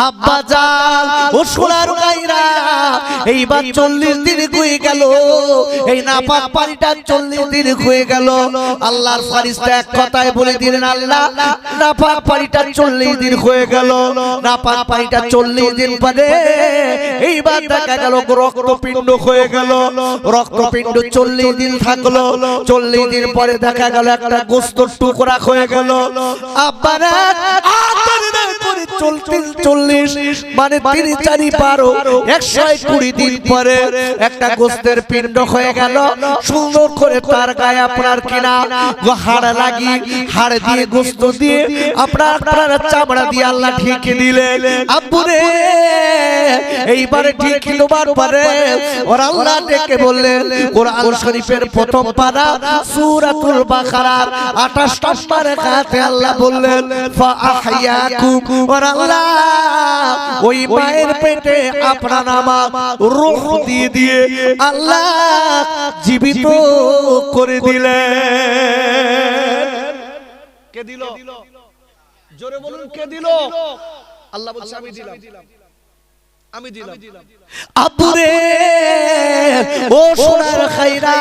আব্বা জান ও সোনার গায়রা এইবার 40 দিন হয়ে গেল এই নাপাক পানিটা 40 দিন হয়ে গেল আল্লাহর ফেরেশতা এক কথায় বলে দিলেন আল্লাহ নাপাক পানিটা 40 দিন হয়ে গেল নাপাক পানিটা 40 দিন পরে এইবার দেখা গেল রক্তপিণ্ড হয়ে গেল রক্তপিণ্ড 40 দিন থাকলো 40 দিন পরে দেখা গেল একটা গোশতের টুকরা হয়ে গেল আব্বারা চল্লিশ মানে 120 দিন পরে একটা গোশতের পিণ্ড হয়ে গেল সুন্দর করে তার গায়ে আপনার কিনা হাড় লাগিয়ে হাড় দিয়ে গোশত দিয়ে আপনার চামড়া দিয়ে আল্লাহ ঢেকে দিলেন আব্বুরে এইবারে ঢেকে দেওয়ার পরে ওর আল্লাহ ডেকে বললেন কোরআন শরীফের প্রথম পারা সূরাতুল বাকারার 28 নম্বর আয়াতে আল্লাহ বললেন ফাআহইয়াকুম ওর আল্লাহ ওই মায়ের পেটে আপনার আমার রূহ দিয়ে দিয়ে আল্লাহ জীবিত করে দিলেন কে দিল জোরে বলুন কে দিল আল্লাহ বলছে আমি দিলাম আমি দিলাম আব্বুরে ও সোনার খাইরা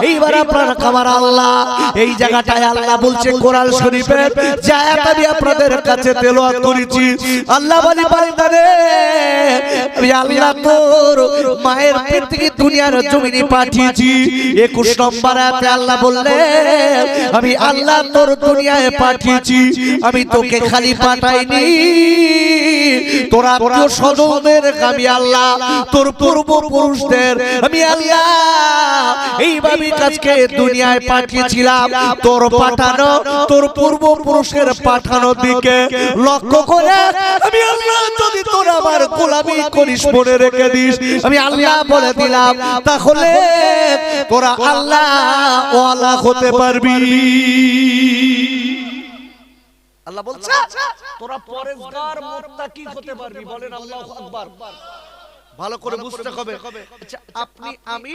এইবার আপনার খাবার আল্লাহ এই জায়গাটায় আল্লাহ বলছে কোরআন শরীফের যে আয়াত আমি আপনাদের কাছে তেলাওয়াত করেছি আল্লাহ বলি বান্দারে আমি আল্লাহ তোর মায়ের পেট থেকে দুনিয়ার জমিনে পাঠিয়েছি 21 নম্বর আয়াতে আল্লাহ বললেন আমি আল্লাহ তোর দুনিয়ায় পাঠিয়েছি আমি তোকে খালি পাঠাইনি তোর আত্মীয় স্বজনদের আমি আল্লাহ তোর পূর্বপুরুষদের আমি আল্লাহ এইভাবে কাজকে দুনিয়ায় পাঠিয়েছিলাম তোর পাঠানো তোর পূর্বপুরুষের পাঠানোর দিকে লক্ষ্য করে আমি আল্লাহ যদি তোর আমার গোলামি করিস মনে রেখে দিস আমি আল্লাহ বলে দিলাম তাহলে তোরা আল্লাহ ওয়ালা হতে পারবি আল্লাহ বলছে তোরা পরেজগার মুত্তাকি হতে পারবি বলেন আল্লাহু আকবার ভালো করে বুঝতে হবে আচ্ছা আপনি আমি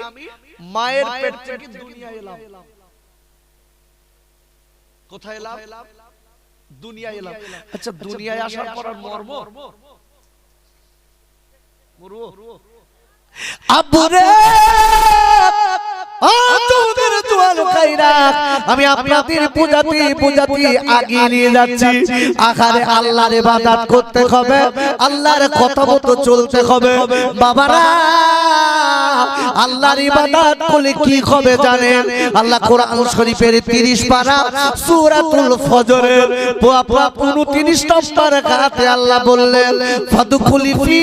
মায়ের পেট থেকে দুনিয়ায় এলাম কোথায় এলাম দুনিয়ায় এলাম আচ্ছা দুনিয়ায় আসার পর মরব আব্বুরে আমি আপনাদের পূজাতে আগিয়ে নিয়ে যাচ্ছি আখারে আল্লাহর ইবাদত করতে হবে আল্লাহর কথা মতো চলতে হবে বাবারা আল্লাহর ইবাদত করলে কি হবে জানেন আল্লাহ কোরআন শরীফের 30 পারা সূরাতুল ফজরের 29 নম্বর আয়াতে আল্লাহ বললেন ফাদখুলি ফি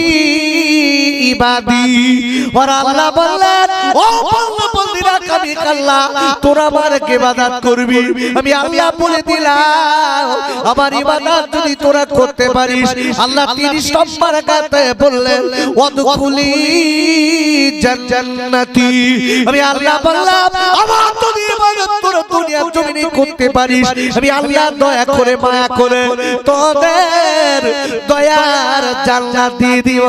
ইবাদি আর আল্লাহ বললেন ও বান্দারা আমি আল্লাহ তোরা আমার ইবাদত করবি আমি আল্লাহ বলে দিলাম আমার ইবাদত যদি তোরা করতে পারিস আল্লাহ 30 নম্বর আয়াতে বললেন ওয়াদখুলি জান্নাতি আমি আল্লাহ বললাম আমার যদি ইবাদত তোরা দুনিয়ার জমিনে করতে পারিস আমি আল্লাহ দয়া করে মায়া করে তোদের দয়ার জান্নাত দিয়ে দিব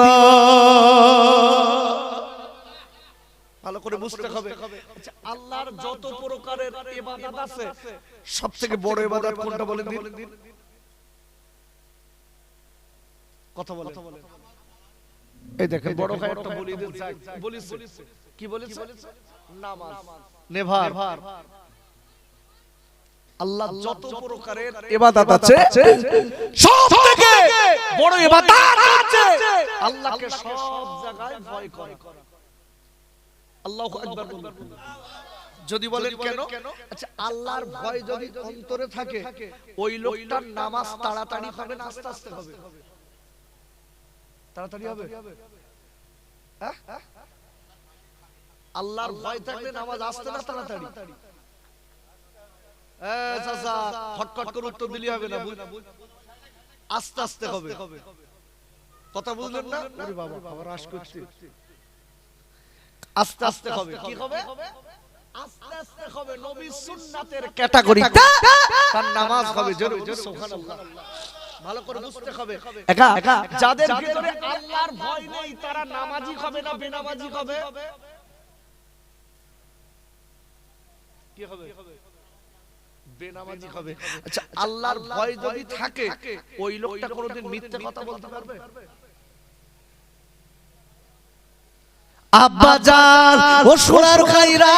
ভালো করে বুঝতে হবে আচ্ছা আল্লাহর যত প্রকারের ইবাদত আছে সবথেকে বড় ইবাদত কোনটা বলেন দিন কথা বলেন এই দেখেন বড় ভাই একটা বলি দিন বলিছে কি বলেছে নামাজ নেভার আল্লাহ যত প্রকারের ইবাদত আছে সবথেকে বড় ইবাদত আছে আল্লাহকে সব জায়গায় ভয় করা আল্লাহু আকবার যদি বলেন কেন আচ্ছা আল্লাহর ভয় যদি অন্তরে থাকে ওই লোকটার নামাজ তাড়াতাড়ি হবে না আস্তে আস্তে হবে তাড়াতাড়ি হবে আল্লাহর ভয় থাকলে নামাজ আস্তে না তাড়াতাড়ি চাচা খটখট করে উত্তর দিলে হবে না আস্তে আস্তে হবে কথা বুঝলেন না ওরে বাবা আবার আশ করছে আস্তে আস্তে হবে কি হবে আস্তে আস্তে হবে নবী সুন্নাতের ক্যাটাগরি তার নামাজ হবে জোরে সুবহানাল্লাহ ভালো করে বুঝতে হবে একা যাদের ভিতরে আল্লাহর ভয় নেই তারা নামাজি হবে না বেনামাজি হবে কি হবে বেনামাজি হবে। আচ্ছা, আল্লাহর ভয় যদি থাকে ওই লোকটা কোনোদিন মিথ্যে কথা বলতে পারবে? আব্বা জান ও সোনার ভাইরা,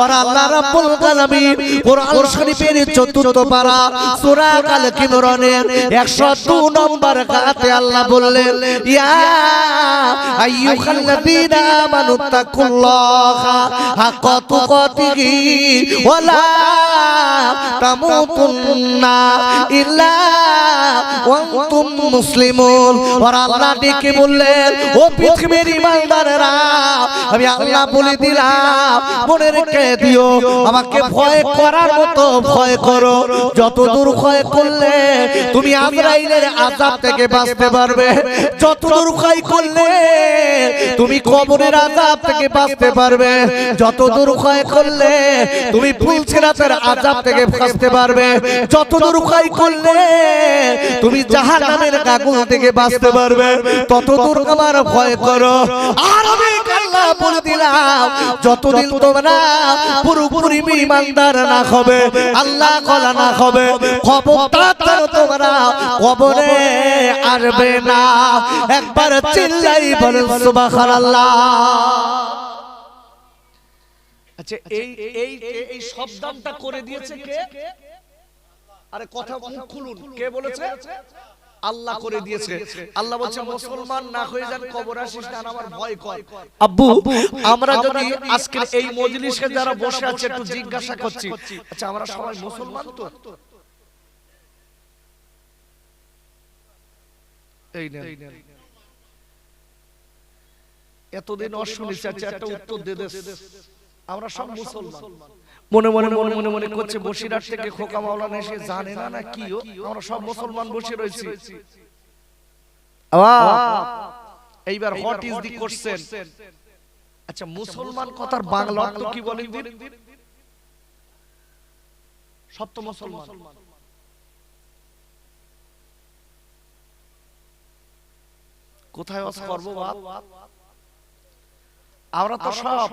আর আল্লাহ রাব্বুল আলামিন কোরআন শরীফের ৪র্থ পারা সূরা আল ইমরানের ১০২ নম্বর আয়াতে আল্লাহ বললেন, ইয়া আইয়ুহাল্লাযীনা আমানু তাকুল্লাহা হাক্কা তুকাতিহি ওয়া লা তামুতুন্না ইল্লা ওয়া আনতুম মুসলিমুন। আর আল্লাহ ডেকে বললেন, ও পৃথিবীর ঈমানদারেরা, আমি আল্লাহ বলে দিলাম মনে রেখে দিও, আমাকে ভয় করার মতো ভয় করো। যতদূর ভয় করলে তুমি আজরাইলের আযাব থেকে বাঁচতে পারবে, যতদূর ভয় করলে তুমি কবরের আযাব থেকে বাঁচতে পারবে, যতদূর ভয় করলে তুমি ফুলসিরাতের আযাব থেকে বাঁচতে পারবে, যতদূর ভয় করলে তুমি জাহান্নামের আগুন থেকে বাঁচতে পারবে, ততদূর আমার ভয় করো। আর আমি আল্লাহ বলে দিলাম, যতদিন তোমরা পুরোপুরি ঈমানদার না হবে, আল্লাহ কলা না হবে, খবরদার তোমরা কবরে আসবে না। একবার চিল্লাই বলেন সুবহানাল্লাহ। আচ্ছা, এই শব্দটা করে দিয়েছে কে? আরে কথা মুখ খুলুন, কে বলেছে? আল্লাহ করে দিয়েছে। আল্লাহ বলছে, মুসলমান না হয়ে যান, কবর আসিস না, আমার ভয় কর। আব্বু, আমরা যদি আজকে এই মজলিসে যারা বসে আছে একটু জিজ্ঞাসা করছি, আচ্ছা আমরা সবাই মুসলমান তো? এই না, এতদিন অশুনেছি, আচ্ছা একটা উত্তর দে দে। আমরা সব মুসলমান। মনে মনে মনে মনে মনে করছে বসিরহাট থেকে খোকা মাওলানা এসে জানে না না কি, আমরা সব মুসলমান বসে রয়েছি। এইবার হোয়াট ইজ দি কোশ্চেন? আচ্ছা, মুসলমান কথার বাংলা অর্থ কি বলেন দিন? সব তো মুসলমান। কোথায় ওয়াজ করব বাপ? আমরা তো সব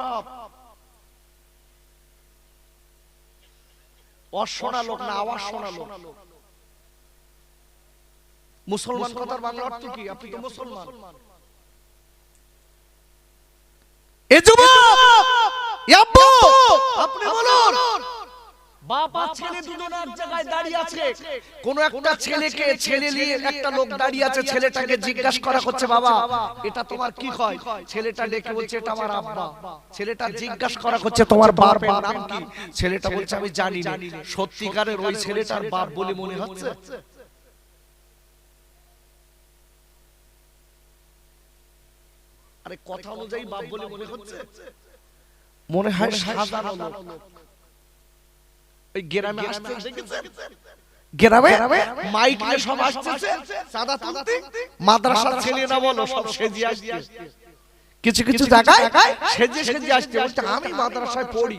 অশোনা লোক না, আওয়াজ শোনা লোক। মুসলমান কথার বাংলা অর্থ কি? আপনি তো মুসলমান। এ যুবক, আব্বু আপনি বলুন, বাপ আর ছেলে দুজন এক জায়গায় দাঁড়িয়ে আছে, কোন একটা ছেলেকে ছেলে নিয়ে একটা লোক দাঁড়িয়ে আছে, ছেলেটাকে জিজ্ঞাসা করা হচ্ছে, বাবা এটা তোমার কি হয়? ছেলেটা ডেকে বলছে, এটা আমার আব্বা। ছেলেটা জিজ্ঞাসা করা হচ্ছে, তোমার বাপের নাম কি? ছেলেটা বলছে, আমি জানি না। সত্যিকারের ওই ছেলেটার বাপ বলে মনে হচ্ছে? আরে কথা অনুযায়ী বাপ বলে মনে হচ্ছে? মনে হয় সাধারণ লোক। গ্রামে আসতে দেখেছেন, গ্রামে মাইক নিয়ে সব আসছে সাদা তুলতে, মাদ্রাসার ছেলেরা বলো সব সেজে আসছে, কিছু কিছু জায়গায় সেজে সেজে আসছে, বলতে আমি মাদ্রাসায় পড়ি।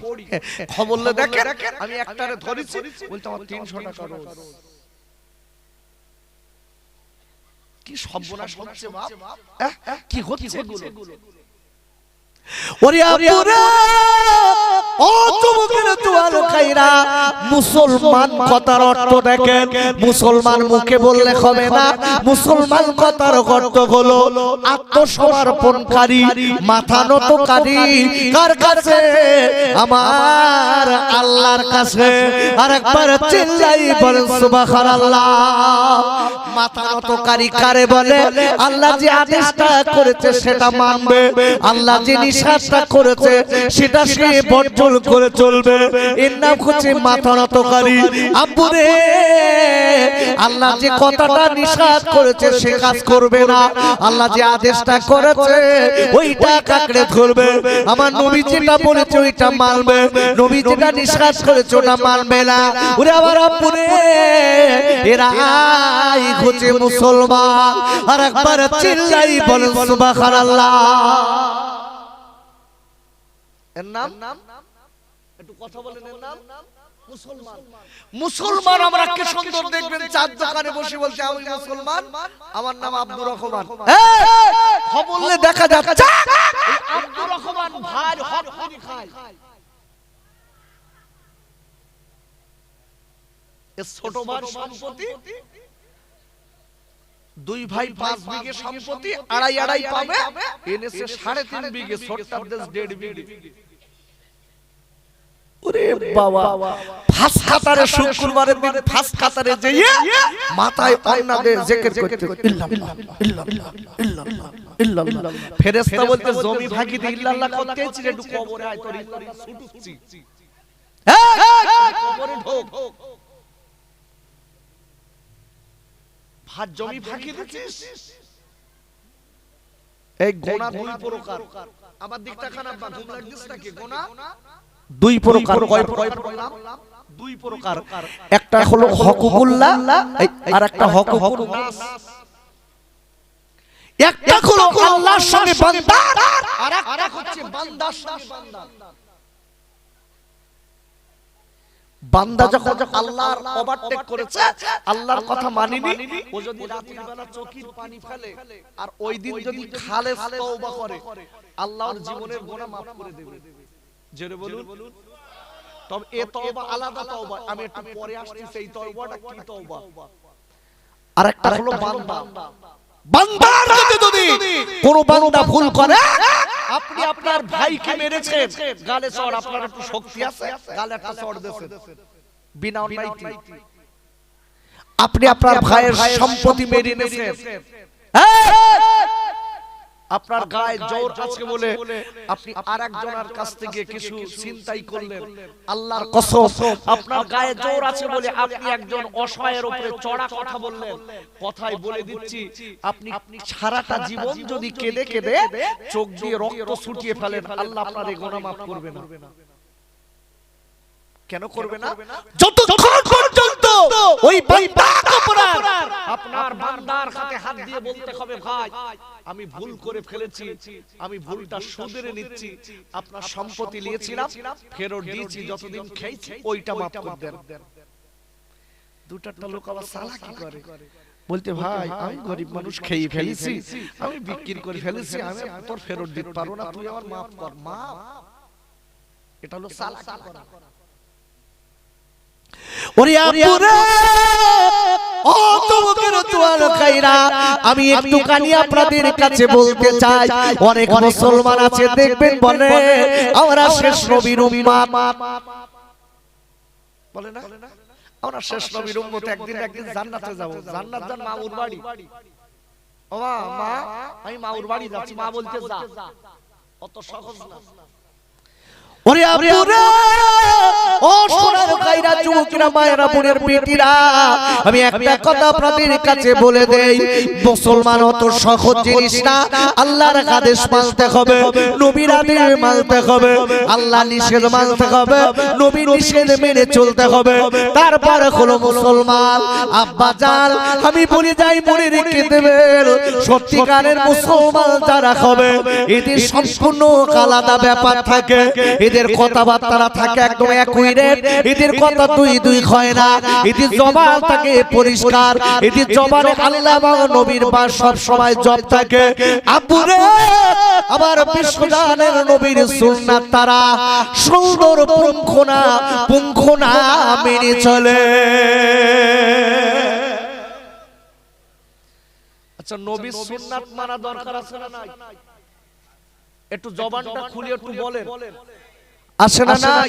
খবর লে দেখেন, আমি একটারে ধরেছি, বলতে আমার ৩০০ টাকা রোজ। কি সর্বনাশ হচ্ছে বাপ, কি হচ্ছে এগুলো? ওরে আপুরা, ও যুবকেরা তোয়াল খাইরা, মুসলমান কথার অর্থ দেখেন। মুসলমান মুখে বললে হবে না, মুসলমান কথার অর্থ হলো আত্মসমর্পণকারী, মাথা নতকারী। কার কাছে? আমার আল্লাহর কাছে। আরেকবার চিল্লাই বলেন সুবহানাল্লাহ। মাথা নতকারী কারে বলে? আল্লাহ যে আদেশটা করেছে সেটা মানবে, আল্লাহ যে নিষেধটা করেছে সেটা সে বর্জন করে চলবে, এর নাম হচ্ছে মাথা নতকারী। আব্বুরে, আল্লাহ যে কথাটা নিষেধ করেছে সে কাজ করবে না, আল্লাহ যে আদেশটা করেছে ওইটা কাকড়ে ধরবে। আমার নবী যেটা বলেছে ওইটা মানবে, নবী যেটা নিষেধ করেছে ওটা মানবে না। ওরে আমার আব্বুরে, এরাই হচ্ছে মুসলমান। আর একবার চিল্লাই বলেন সুবহানাল্লাহ। এর নাম একটু কথা বলেন, এর নাম মুসলমান। মুসলমান আমরা কি সুন্দর দেখবেন, চার দোকানে বসে বলছে আমি মুসলমান, আমার নাম আব্দুর রহমান। খবরলে দেখা যাচ্ছে আব্দুর রহমান ভাই হক চুরি খায়। এর ছোট ভাই সম্পত্তি, দুই ভাই 5 বিঘে সম্পত্তি, আড়াই আড়াই পাবে, এনেছে 3.5 বিঘে, ছোটটার দেশ 1.5 বিঘে। ওরে বাবা, ফাঁস কাতারে শুক্রবারের দিন ফাঁস কাতারে যেয়ে মাথায় অন্নাদে জিকির করতে, ইল্লাল্লাহ ইল্লাল্লাহ ইল্লাল্লাহ ইল্লাল্লাহ। ফেরেশতা বলতে জমি ভাগি দিয়ে ইল্লাল্লাহ করতে আইছি, একটু কবরে আয়, তোর ইল্লাল্লাহ ছুটুচ্ছি, কবরে ঢোক। ভাত জমি ফাঁকি দিছিস, এই গোনা 2 প্রকার। আমার দিকটা খারাপ বা ঘুম লাগছিস নাকি? গোনা 2 প্রকার। কয় প্রকার? 2 প্রকার। একটা হলো হকুকুল্লাহ, আর একটা হকুকুন নাস। একটা হলো আল্লাহর সঙ্গে বান্দার, আর একটা হচ্ছে বান্দার সঙ্গে বান্দার। বান্দা যখন আল্লাহর ওভারটেক করেছে, আল্লাহর কথা মানেনি, ও যদি রাতের বেলা চোখের পানি ফেলে আর ওই দিন যদি খালেস তওবা করে, আল্লাহর জীবনের গুনাহ maaf করে দেবে। জোরে বলুন। তবে এই তওবা আলাদা তওবা, আমি একটু পরে আসছি এই তওবাটা কি তওবা। আরেকটা হলো বান্দা। বান্দার যদি কোন বান্দা ভুল করে, আপনি আপনার ভাইকে মেরেছেন, গালে চড়, আপনার একটু শক্তি আছে, গালে একটা চড় দিয়েছেন বিনা অন্যায়তে। আপনি আপনার ভাইয়ের সম্পত্তি মেরে নিয়েছেন, আপনার গায়ে জোর আছে বলে আপনি আরেকজনের কাছ থেকে কিছু ছিনতাই করলেন, আল্লাহর কসম আপনার গায়ে জোর আছে বলে আপনি একজন অসহায়ের উপরে চড়া কথা বললেন। কথাই বলে দিচ্ছি, আপনি সারাটা জীবন যদি কেঁদে কেঁদে চোখ দিয়ে রক্ত ছুটিয়ে ফেলেন, আল্লাহ আপনার এই গুনাহ maaf করবে না। কেন করবে না? যতক্ষণ পর্যন্ত ওই বান্দা অপরাধ আপনার বান্দার হাতে হাত দিয়ে বলতে হবে, ভাই আমি ভুল করে ফেলেছি, আমি ভুলটা শুধরে নিচ্ছি, আপনার সম্পত্তি নিয়েছিলাম ফেরত দিয়েছি, যতদিন খেয়েছি ওইটা maaf করে দেন। দুটাটা লোক আবার চালাকি করে, বলতে ভাই আমি গরিব মানুষ, খেয়ে ফেলেছি, আমি বিক্রি করে ফেলেছি, আমি তোর ফেরত দিতে পারবো না, তুই আমার maaf কর। maaf, এটা হলো চালাকি করা। আমি একটুখানি আপনাদের কাছে বলতে চাই, অনেক মুসলমান আছে দেখবেন বলে আমরা শেষ নবীর উম্মত, বলে না আমরা শেষ নবীর উম্মত, একদিন একদিন জান্নাতে যাব। জান্নাত যান মাউর বাড়ি, ও মা আমি মাউর বাড়ি যাচ্ছি, মা বলতে যা, অত সহজ না। ওরে আপুরা, ও সোনার গায়রা, যুবকরা, মায়েরা, বোনের বেটিরা, আমি একটা কথা আপনাদের কাছে বলে দেই, মুসলমান অত সহজ জিনিস না। আল্লাহর আদেশ মানতে হবে, নবীর আদেশ মানতে হবে, আল্লাহ নিষেধ মানতে হবে, নবীর নিষেধ মেনে চলতে হবে, তারপর হলো মুসলমান। আব্বা জান আমি বলে যাই, মনে রেখে দেবেন, সত্যিকারের মুসলমান যারা হবে এদের সম্পূর্ণ আলাদা ব্যাপার থাকে, এদের কথাবার্তা থাকে একদম অ্যাকুরেট, এদের কথা দুই দুই হয় না, এদের জবান থাকে পরিষ্কার, এদের জবানে আল্লাহ এবং নবীর বাস সব সময় জপ থাকে। আব্বুরে আবার বিশ্বজানের নবীর সুন্নাত তারা সুন্দর পুঙ্খনা মেনে চলে। আচ্ছা, নবীর সুন্নাত মানা দরকার আছে না নাই? একটু জবানটা খুলে একটু বলেন, আছে না নাই?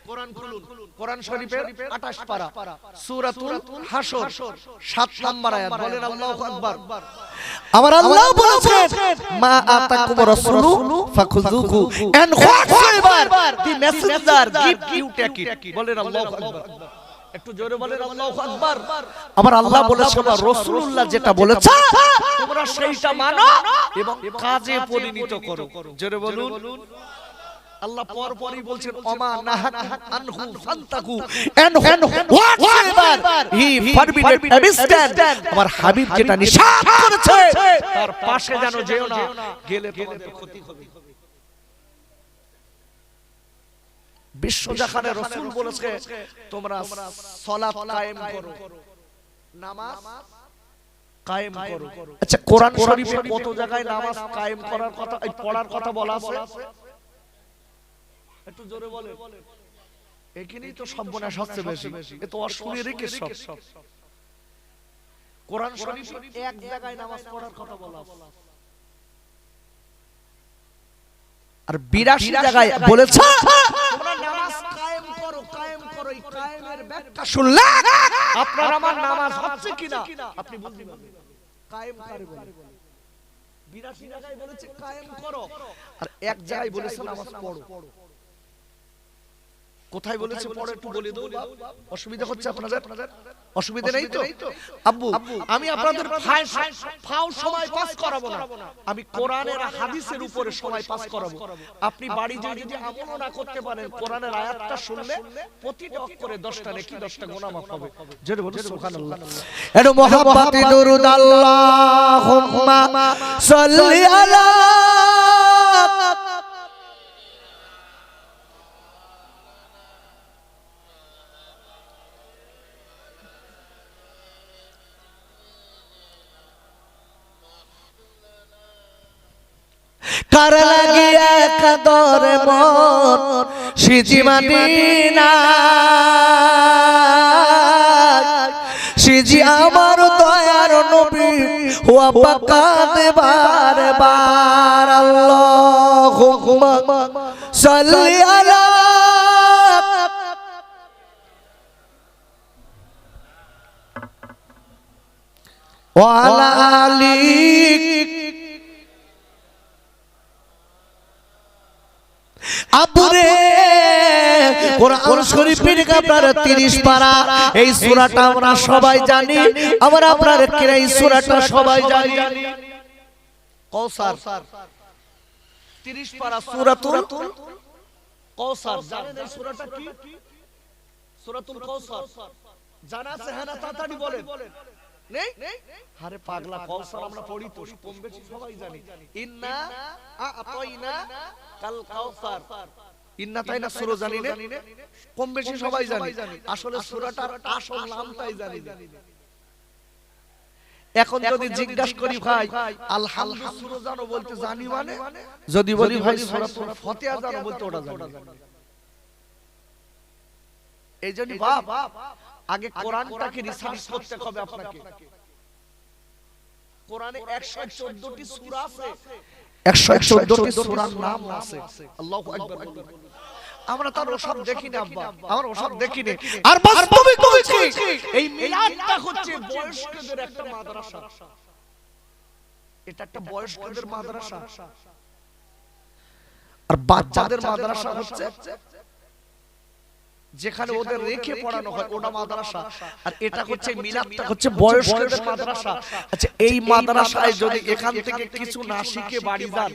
কোরআন খুলুন, কোরআন শরীফের 28 পারা, সূরাতুল হাসর 7 নম্বর আয়াত, বলেন আল্লাহু আকবার। আমার আল্লাহ বলেছেন, মা আতাকুম রাসূলু ফাখুযুহু and whatever the messenger give you take it, বলেন আল্লাহু আকবার। একটু জোরে বলেন আল্লাহু আকবার। আমার আল্লাহ বলেছেন, রাসূলুল্লাহ যেটা বলেছে তোমরা সেইটা মানো এবং কাজে পরিণত করো। জোরে বলুন। আল্লাহ পরপরই বলছেন, ওমা নাহাকা আনহু ফান্তাকু এন্ড হোয়াটএভার হি ফরবিডেড আবিস্ট্যান্ড, আমার হাবিব যেটা নিষেধ করেছে তার পাশে যেন যেও না, গেলে তোমাদের ক্ষতি হবে। বিশ্বজাহানে রাসূল বলেছে তোমরা সালাত কায়েম করো, নামাজ কায়েম করো। আচ্ছা, কোরআন শরীফে কত জায়গায় নামাজ কায়েম করার কথা, এই পড়ার কথা বলা আছে? একটু জোরে বলেন। এখানেই তো সর্বনাশ হচ্ছে বেশি। এ তো অশুনেরই কেস সব। কোরআন শরীফ এক জায়গায় নামাজ পড়ার কথা বলা আছে, আর 82 জায়গায় বলেছে তোমরা নামাজ কায়েম করো, কায়েম করো। এই কায়েমের ব্যাখ্যা শুনলে আপনার আমার নামাজ হচ্ছে কিনা আপনি বুঝতে পারবেন। কায়েম কারে বলে? 82 জায়গায় বলেছে কায়েম করো, আর এক জায়গায় বলেছে নামাজ পড়ো। কোথায় বলেছে পড়ো একটু বলে দাও। অসুবিধা হচ্ছে আপনাদের? অসুবিধা নেই তো? আব্বু আমি আপনাদের ফাও সময় পাস করাবো না, আমি কোরআনের হাদিসের উপরে সময় পাস করাবো। আপনি বাড়ি যেয়ে যদি আমলও না করতে পারেন, কোরআনের আয়াতটা শুনলে প্রতিটা অক্ষরে 10টা নেকি 10টা গুনাহ মাফ হবে। জোরে বলুন সুবহানাল্লাহ। এর মুহাব্বতে দরুদ আল্লাহুম্মা সাল্লি আলা কার লাগিয়া কাদর মন সিজি মদিনা, সিজি আমার দয়ার নবী হুয়া পাকাত বারবার। আল্লাহুম্মা সাল্লি আলা ওয়া আলা আলি আবুরে। কোরআন শরীফের আপনার 30 পারা, এই সূরাটা আমরা সবাই জানি, আমরা আপনার এই সূরাটা সবাই জানি। কাউসার 30 পারা সূরাতুল কাউসার। জানেন এই সূরাটা কি? সূরাতুল কাউসার জানা আছে? হ্যাঁ না তাড়াতাড়ি বলেন। নেই? আরে পাগলা, কাউসার আমরা পড়ি তো, কম বেশি সবাই জানি। ইন্না আতাইনা কাল কাউসার, ইন্না তাইনা সূরা জানি না, কম বেশি সবাই জানি। আসলে সূরাটার আসল নামটাই জানি না। এখন যদি জিজ্ঞাসা করি ভাই আল-হামদু সূরা জানো বলতে জানি মানে, যদি বলি ভাই সূরাতুল ফাতিহা জানো বলতে ওটা জানি। এইজন্য বাপ আগে কোরআনটাকে রিসার্চ করতে হবে আপনাকে। কোরআনে 114টি সূরা আছে, 114টি সূরার নাম আছে। আল্লাহু আকবার। আমরা তো ওসব দেখি না আব্বা, আমরা ওসব দেখি না। আর বাস্তবিক বলছি এই মিলাদটা হচ্ছে বয়স্কদের একটা মাদ্রাসা। এটা একটা বয়স্কদের মাদ্রাসা, আর বাচ্চাদের মাদ্রাসা হচ্ছে যেখানে ওদের রেখে পড়ানো হয়, ওটা মাদ্রাসা। আর এটা হচ্ছে মিলাদটা হচ্ছে বয়স্কদের মাদ্রাসা। আচ্ছা, এই মাদ্রাসায় যদি এখান থেকে কিছু না শিখে বাড়ি যান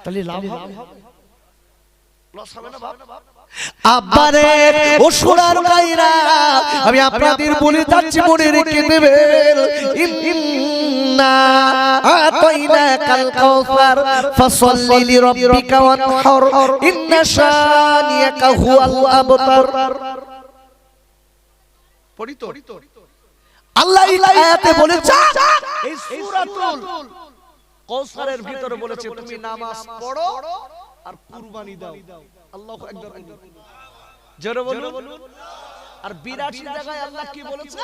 তাহলে লাভ হবে? লস হবে না বাপ? আব্বারে ও সোনার গায়রা, আমি আপনাদের বলে যাচ্ছি, মনে রেখে দেবেন। ইন্না আতাইনাকাল কাউসার ফাসাল্লি লিরাব্বিকা ওয়ানহার ইন্না শানিয়াকা হুয়াল আবতার। পড়ি তো আল্লাহ এই আয়াতে বলেছে, এই সূরাতুল কাউসারের ভিতরে বলেছে তুমি নামাজ পড়ো আর কুরবানি দাও। আল্লাহু আকবার। জোরে বলুন। আর 82 জায়গায় আল্লাহ কি বলেছে?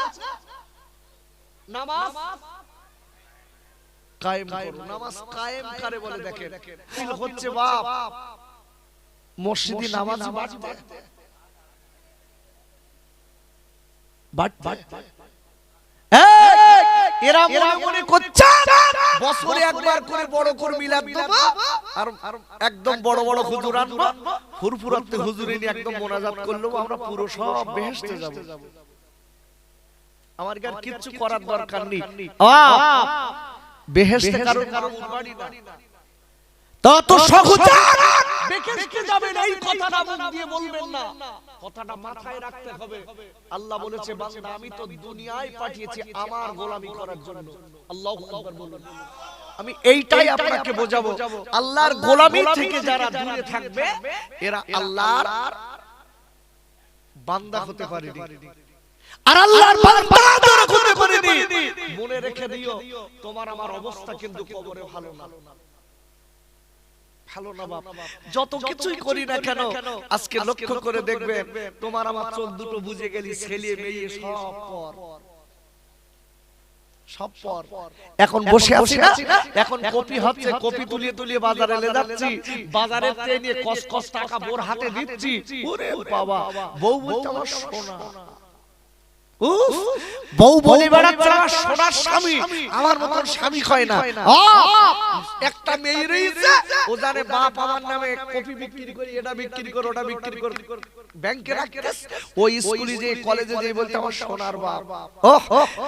নামাজ কায়েম করো। নামাজ কায়েম করে বলে দেখেন কি হচ্ছে বাপ, মসজিদে নামাজ এরা মনে মনে করছে বছরে একবার করে বড় করে মিলাদ দেব, আর একদম বড় বড় হুজুর আনবো, ফুরফুরাতে হুজুরে নিয়ে একদম মোনাজাত করলো, আমরা পুরো সব বেহেশতে যাব। আমার আর কিছু করার দরকার নেই। বেহেশতে কারণ বাড়ি না, তত সহজে বেহেশতে যাবেন এই কথাটা মুখ দিয়ে বলবেন না, কথাটা মাথায় রাখতে হবে। আল্লাহ বলেছে বান্দা আমি তো দুনিয়ায় পাঠিয়েছি আমার গোলামি করার জন্য। আল্লাহু আকবার বলুন। আমি এইটাই আপনাকে বোঝাবো, আল্লাহর গোলামি থেকে যারা দূরে থাকবে এরা আল্লাহর বান্দা হতে পারেনি, আর আল্লাহর বান্দা যারা হতে পারেনি মনে রেখে দিও তোমার আমার অবস্থা কিন্তু কবরে ভালো না। ভালো না বাপ, যত কিছুই করি না কেন আজকে লক্ষ্য করে দেখবেন তোমার আমার চোখ দুটো বুঝে গেলি, ছেলে মেয়ে সব পর, সব পর। এখন বসে আছি না, এখন কপি হচ্ছে, কপি তুলিয়ে তুলিয়ে বাজারে নিয়ে যাচ্ছি, বাজারে নিয়ে কস কস টাকা বোর হাতে দিচ্ছি। ওরে বাবা, বউ বলতে আমার সোনা, বউ বলে বেড়াচ্ছে আমার সোনার স্বামী, আমার মতন স্বামী হয় না। একটা মেয়ে রয়েছে, ও জানে বাপ আমার নামে কপি বিক্রি করি, এটা বিক্রি করো, ওটা বিক্রি করো, ব্যাংকে রাখতেস, ওই স্কুলে যে কলেজে যে বলতে আমার সোনার বাপ।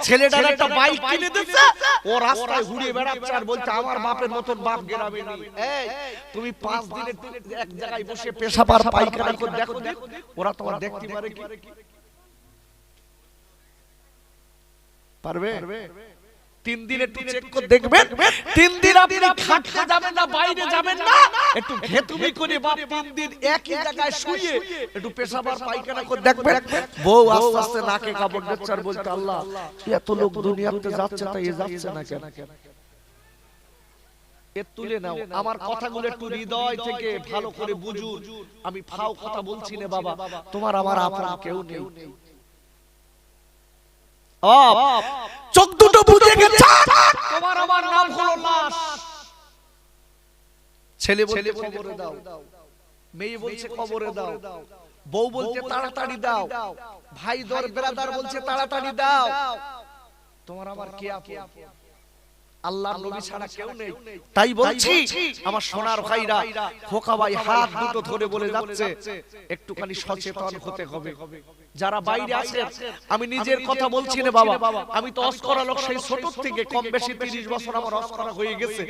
ছেলেটার একটা বাইক কিনে দিচ্ছে, ও রাস্তায় ঘুরে বেড়াচ্ছে আর বলছে আমার বাপের মতন বাপ গ্রামে নেই। এই তুমি 5 দিনে এক জায়গায় বসে পেশাব আর পায়খানা করে দেখো, ওরা তোমার দেখতে পারে কি? পারবে? 3 দিন একটু চেক করে দেখবেন, 3 দিন আপনি খাটতে যাবেন না, বাইরে যাবেন না, একটু ঘেটুমি করে বাপ 3 দিন একই জায়গায় শুয়ে একটু পেশাব আর পায়খানা করে দেখবেন, বউ আস্তে আস্তে নাকে কাপড় দিচ্ছে আর বলতে আল্লাহ এত লোক দুনিয়াতে যাচ্ছে তাই এ যাচ্ছে না কেন? এ তুলে নাও। আমার কথাগুলো একটু হৃদয় থেকে ভালো করে বুঝুন, আমি ফাও কথা বলছি না বাবা, তোমার আমার আপন কেউ নেই। চোখ দুটো বুঝে গেছে, তোমার আমার নাম হলো লাশ। ছেলে বলছে খবরে দাও, মেয়ে বলছে খবরে দাও, বউ বলছে তাড়াতাড়ি দাও, ভাই দর ব্রাদার বলছে তাড়াতাড়ি দাও। তোমার আমার কে আপন? আল্লাহর নবী ছাড়া কেউ নেই। তাই বলছি আমার সোনার ভাইরা, খোকা ভাই হাত দুটো ধরে বলে যাচ্ছে একটুখানি সচেতন হতে হবে। যারা বাইরে আছেন, আমি নিজের কথা বলছি না বাবা, আমি তো অস করা লোক সেই ছোট থেকে, কম বেশি 30 বছর আমার অস করা হয়ে গেছে।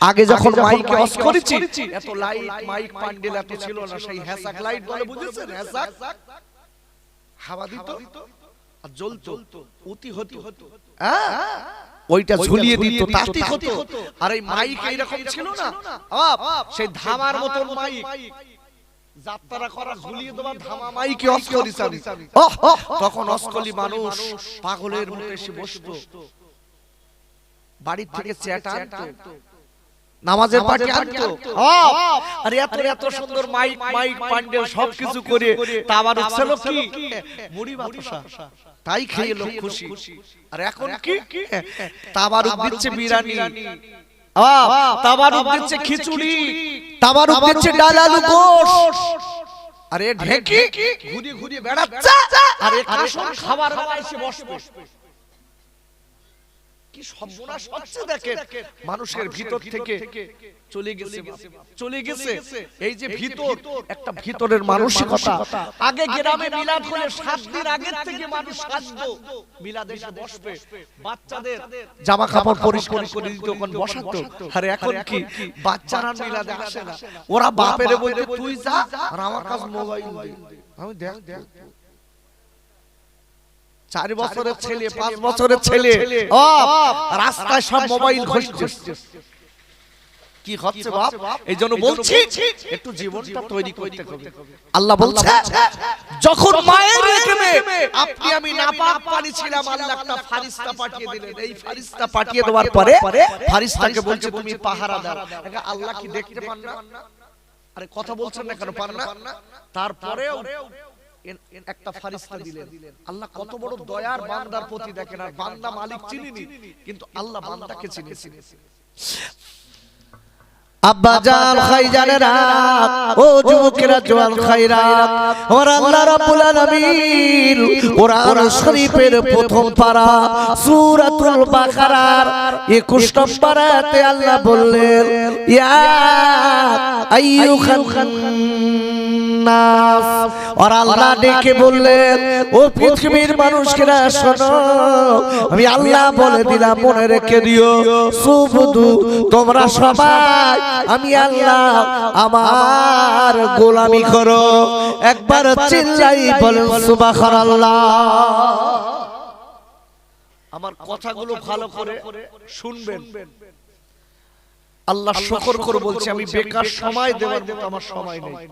আগে যখন মাইকে অস করেছি এত লাইট মাইক প্যান্ডেল এত ছিল না, সেই হ্যাসাক লাইট বলে বুঝেছেন, হ্যাসাক হাওয়া দিত আর জ্বলতো, উতি হতো, হ্যাঁ ওইটা ঝুলিয়ে দিত, তাতি হতো। আর এই মাইক এইরকম ছিল না, সেই ধামার মতন মাইক, যাত্রা করা ঝুলিয়ে দেওয়া ধামা মাইকে অস করিস আমি। তখন অসকলি মানুষ পাগলের মতো এসে বসতো, বাড়ি থেকে চ্যাট আনতো, নামাজের পার্টি আনতো, আর এত এত সুন্দর মাইক মাইক প্যান্ডেল সবকিছু করে তাবার উৎসব কি মুড়ি বাতাসা, তাই খেয়ে লোক খুশি। আর এখন কি তাবারুক দিচ্ছে বিরিয়ানি, তাবারুক দিচ্ছে খিচুড়ি, তাবারুক দিচ্ছে ডাল আলু গোশ, আরে ঢেকি ঘুরে ঘুরে বেড়াচ্ছে, আর এখন খাবার বেলায় এসে বসবে। কি সর্বনাশ হচ্ছে দেখেন, মানুষের ভিতর থেকে চলে গেছে, চলে গেছে এই যে ভিতর, একটা ভিতরের মানসিকতা। আগে গ্রামে মিলাদ হলে 7 দিন আগে থেকে মানুষ সাজতো, মিলাদে এসে বসবে, বাচ্চাদের জামা কাপড় পরিষ্কার করে দিত, তখন বসাতো। আর এখন কি বাচ্চারা মিলাদে আসে না, ওরা বাপেরে বলতে তুই যা আর আমার কাছে মোবাইল দে, আমি দেখ 4 বছরের ছেলে 5 বছরের ছেলে রাস্তায় সব মোবাইল খুঁজছে। কি হচ্ছে বাপ? এই জন্য বলছি একটু জীবনটা তৈরি করতে হবে। আল্লাহ বলছে যখন মায়ের রেখমে আপনি আমি নাপাক পানি ছিলাম, আল্লাহ একটা ফারিস্তা পাঠিয়ে দিলেন। এই ফারিস্তা পাঠিয়ে দেওয়ার পরে ফারিস্তাকে বলছে তুমি পাহারা দাও। আল্লাহ কি দেখতে পান না? আরে কথা বলছেন না কেন? পান না? তারপরেও একটা ফারিস্তা দিলেন। আল্লাহ কত বড় দয়ার বান্দার প্রতি দেখেন। আর বান্দা মালিক চিনিনি, কিন্তু আল্লাহ বান্দাকে চিনেছেন। আব্বা জান খাইজানেরা, ও যুবকেরা, জওয়ান খাইরা, ওর আল্লাহ রাব্বুল আলামিন কোরআন শরীফের প্রথম পারা সূরাতুল বাকারার 21 নম্বর আয়াতে আল্লাহ বললেন ইয়া আইয়ুহান নাস, আর আল্লাহ ডেকে বললেন ও পৃথিবীর মানুষেরা শোনো, আমি আল্লাহ বলে দিলাম মনে রেখে দিও, সুবুদু তোমরা সবাই আমি আল্লাহ আমার গোলামি করো। একবার চিল্লাই বলেন সুবহানাল্লাহ। আমার কথাগুলো ভালো করে শুনবেন। আল্লাহ শুকর করে বলছে আমি বেকার সময় দেওয়ার মতো আমার সময় নেই।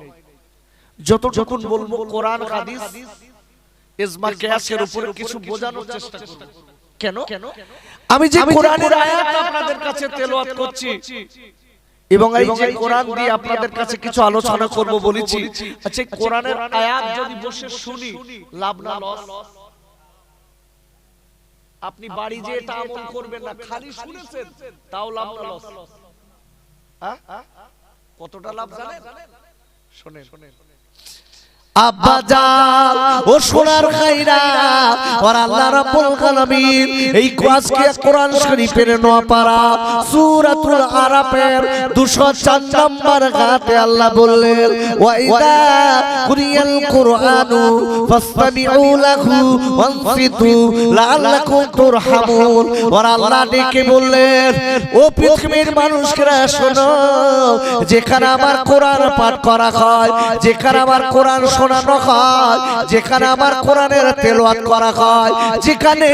যতটুকু বলবো কোরআন হাদিস ইজমা কিয়াসের উপরে কিছু বোঝানোর চেষ্টা করব। কেন? আমি যে কোরআনের আয়াত আপনাদের কাছে তেলাওয়াত করছি, এবং এই যে কোরআন দিয়ে আপনাদের কাছে কিছু আলোচনা করব বলেছি। আচ্ছা, কোরআনের আয়াত যদি বসে শুনি লাভ না লস? আপনি বাড়ি যেয়ে এটা আমল করবেন না, খালি শুনেছেন তাও লাভ না লস? কতটা লাভ জানেন? শুনেন আব্বা জান ও সোনার খাইরা আর আল্লাহ রাব্বুল আলামিন এই আজকে কোরআন শরীফের 9 পারা সূরাতুল আরাফের 204 নম্বর আয়াতে আল্লাহ বললেন ওয়া ইযা কুরিয়াল কুরআনু ফাসতামিউ লাহু ওয়ানসিতু লাআল্লাকুম তুরহামুন। আর আল্লাহ ডেকে বললেন ও পৃথিবীর মানুষরা শোনো, যেখানে আমার কোরআন পাঠ করা হয়, যেখানে আমার কোরআন শোনানো হয়, যেখানে আমার কোরআনের তেলাওয়াত করা হয়, যেখানে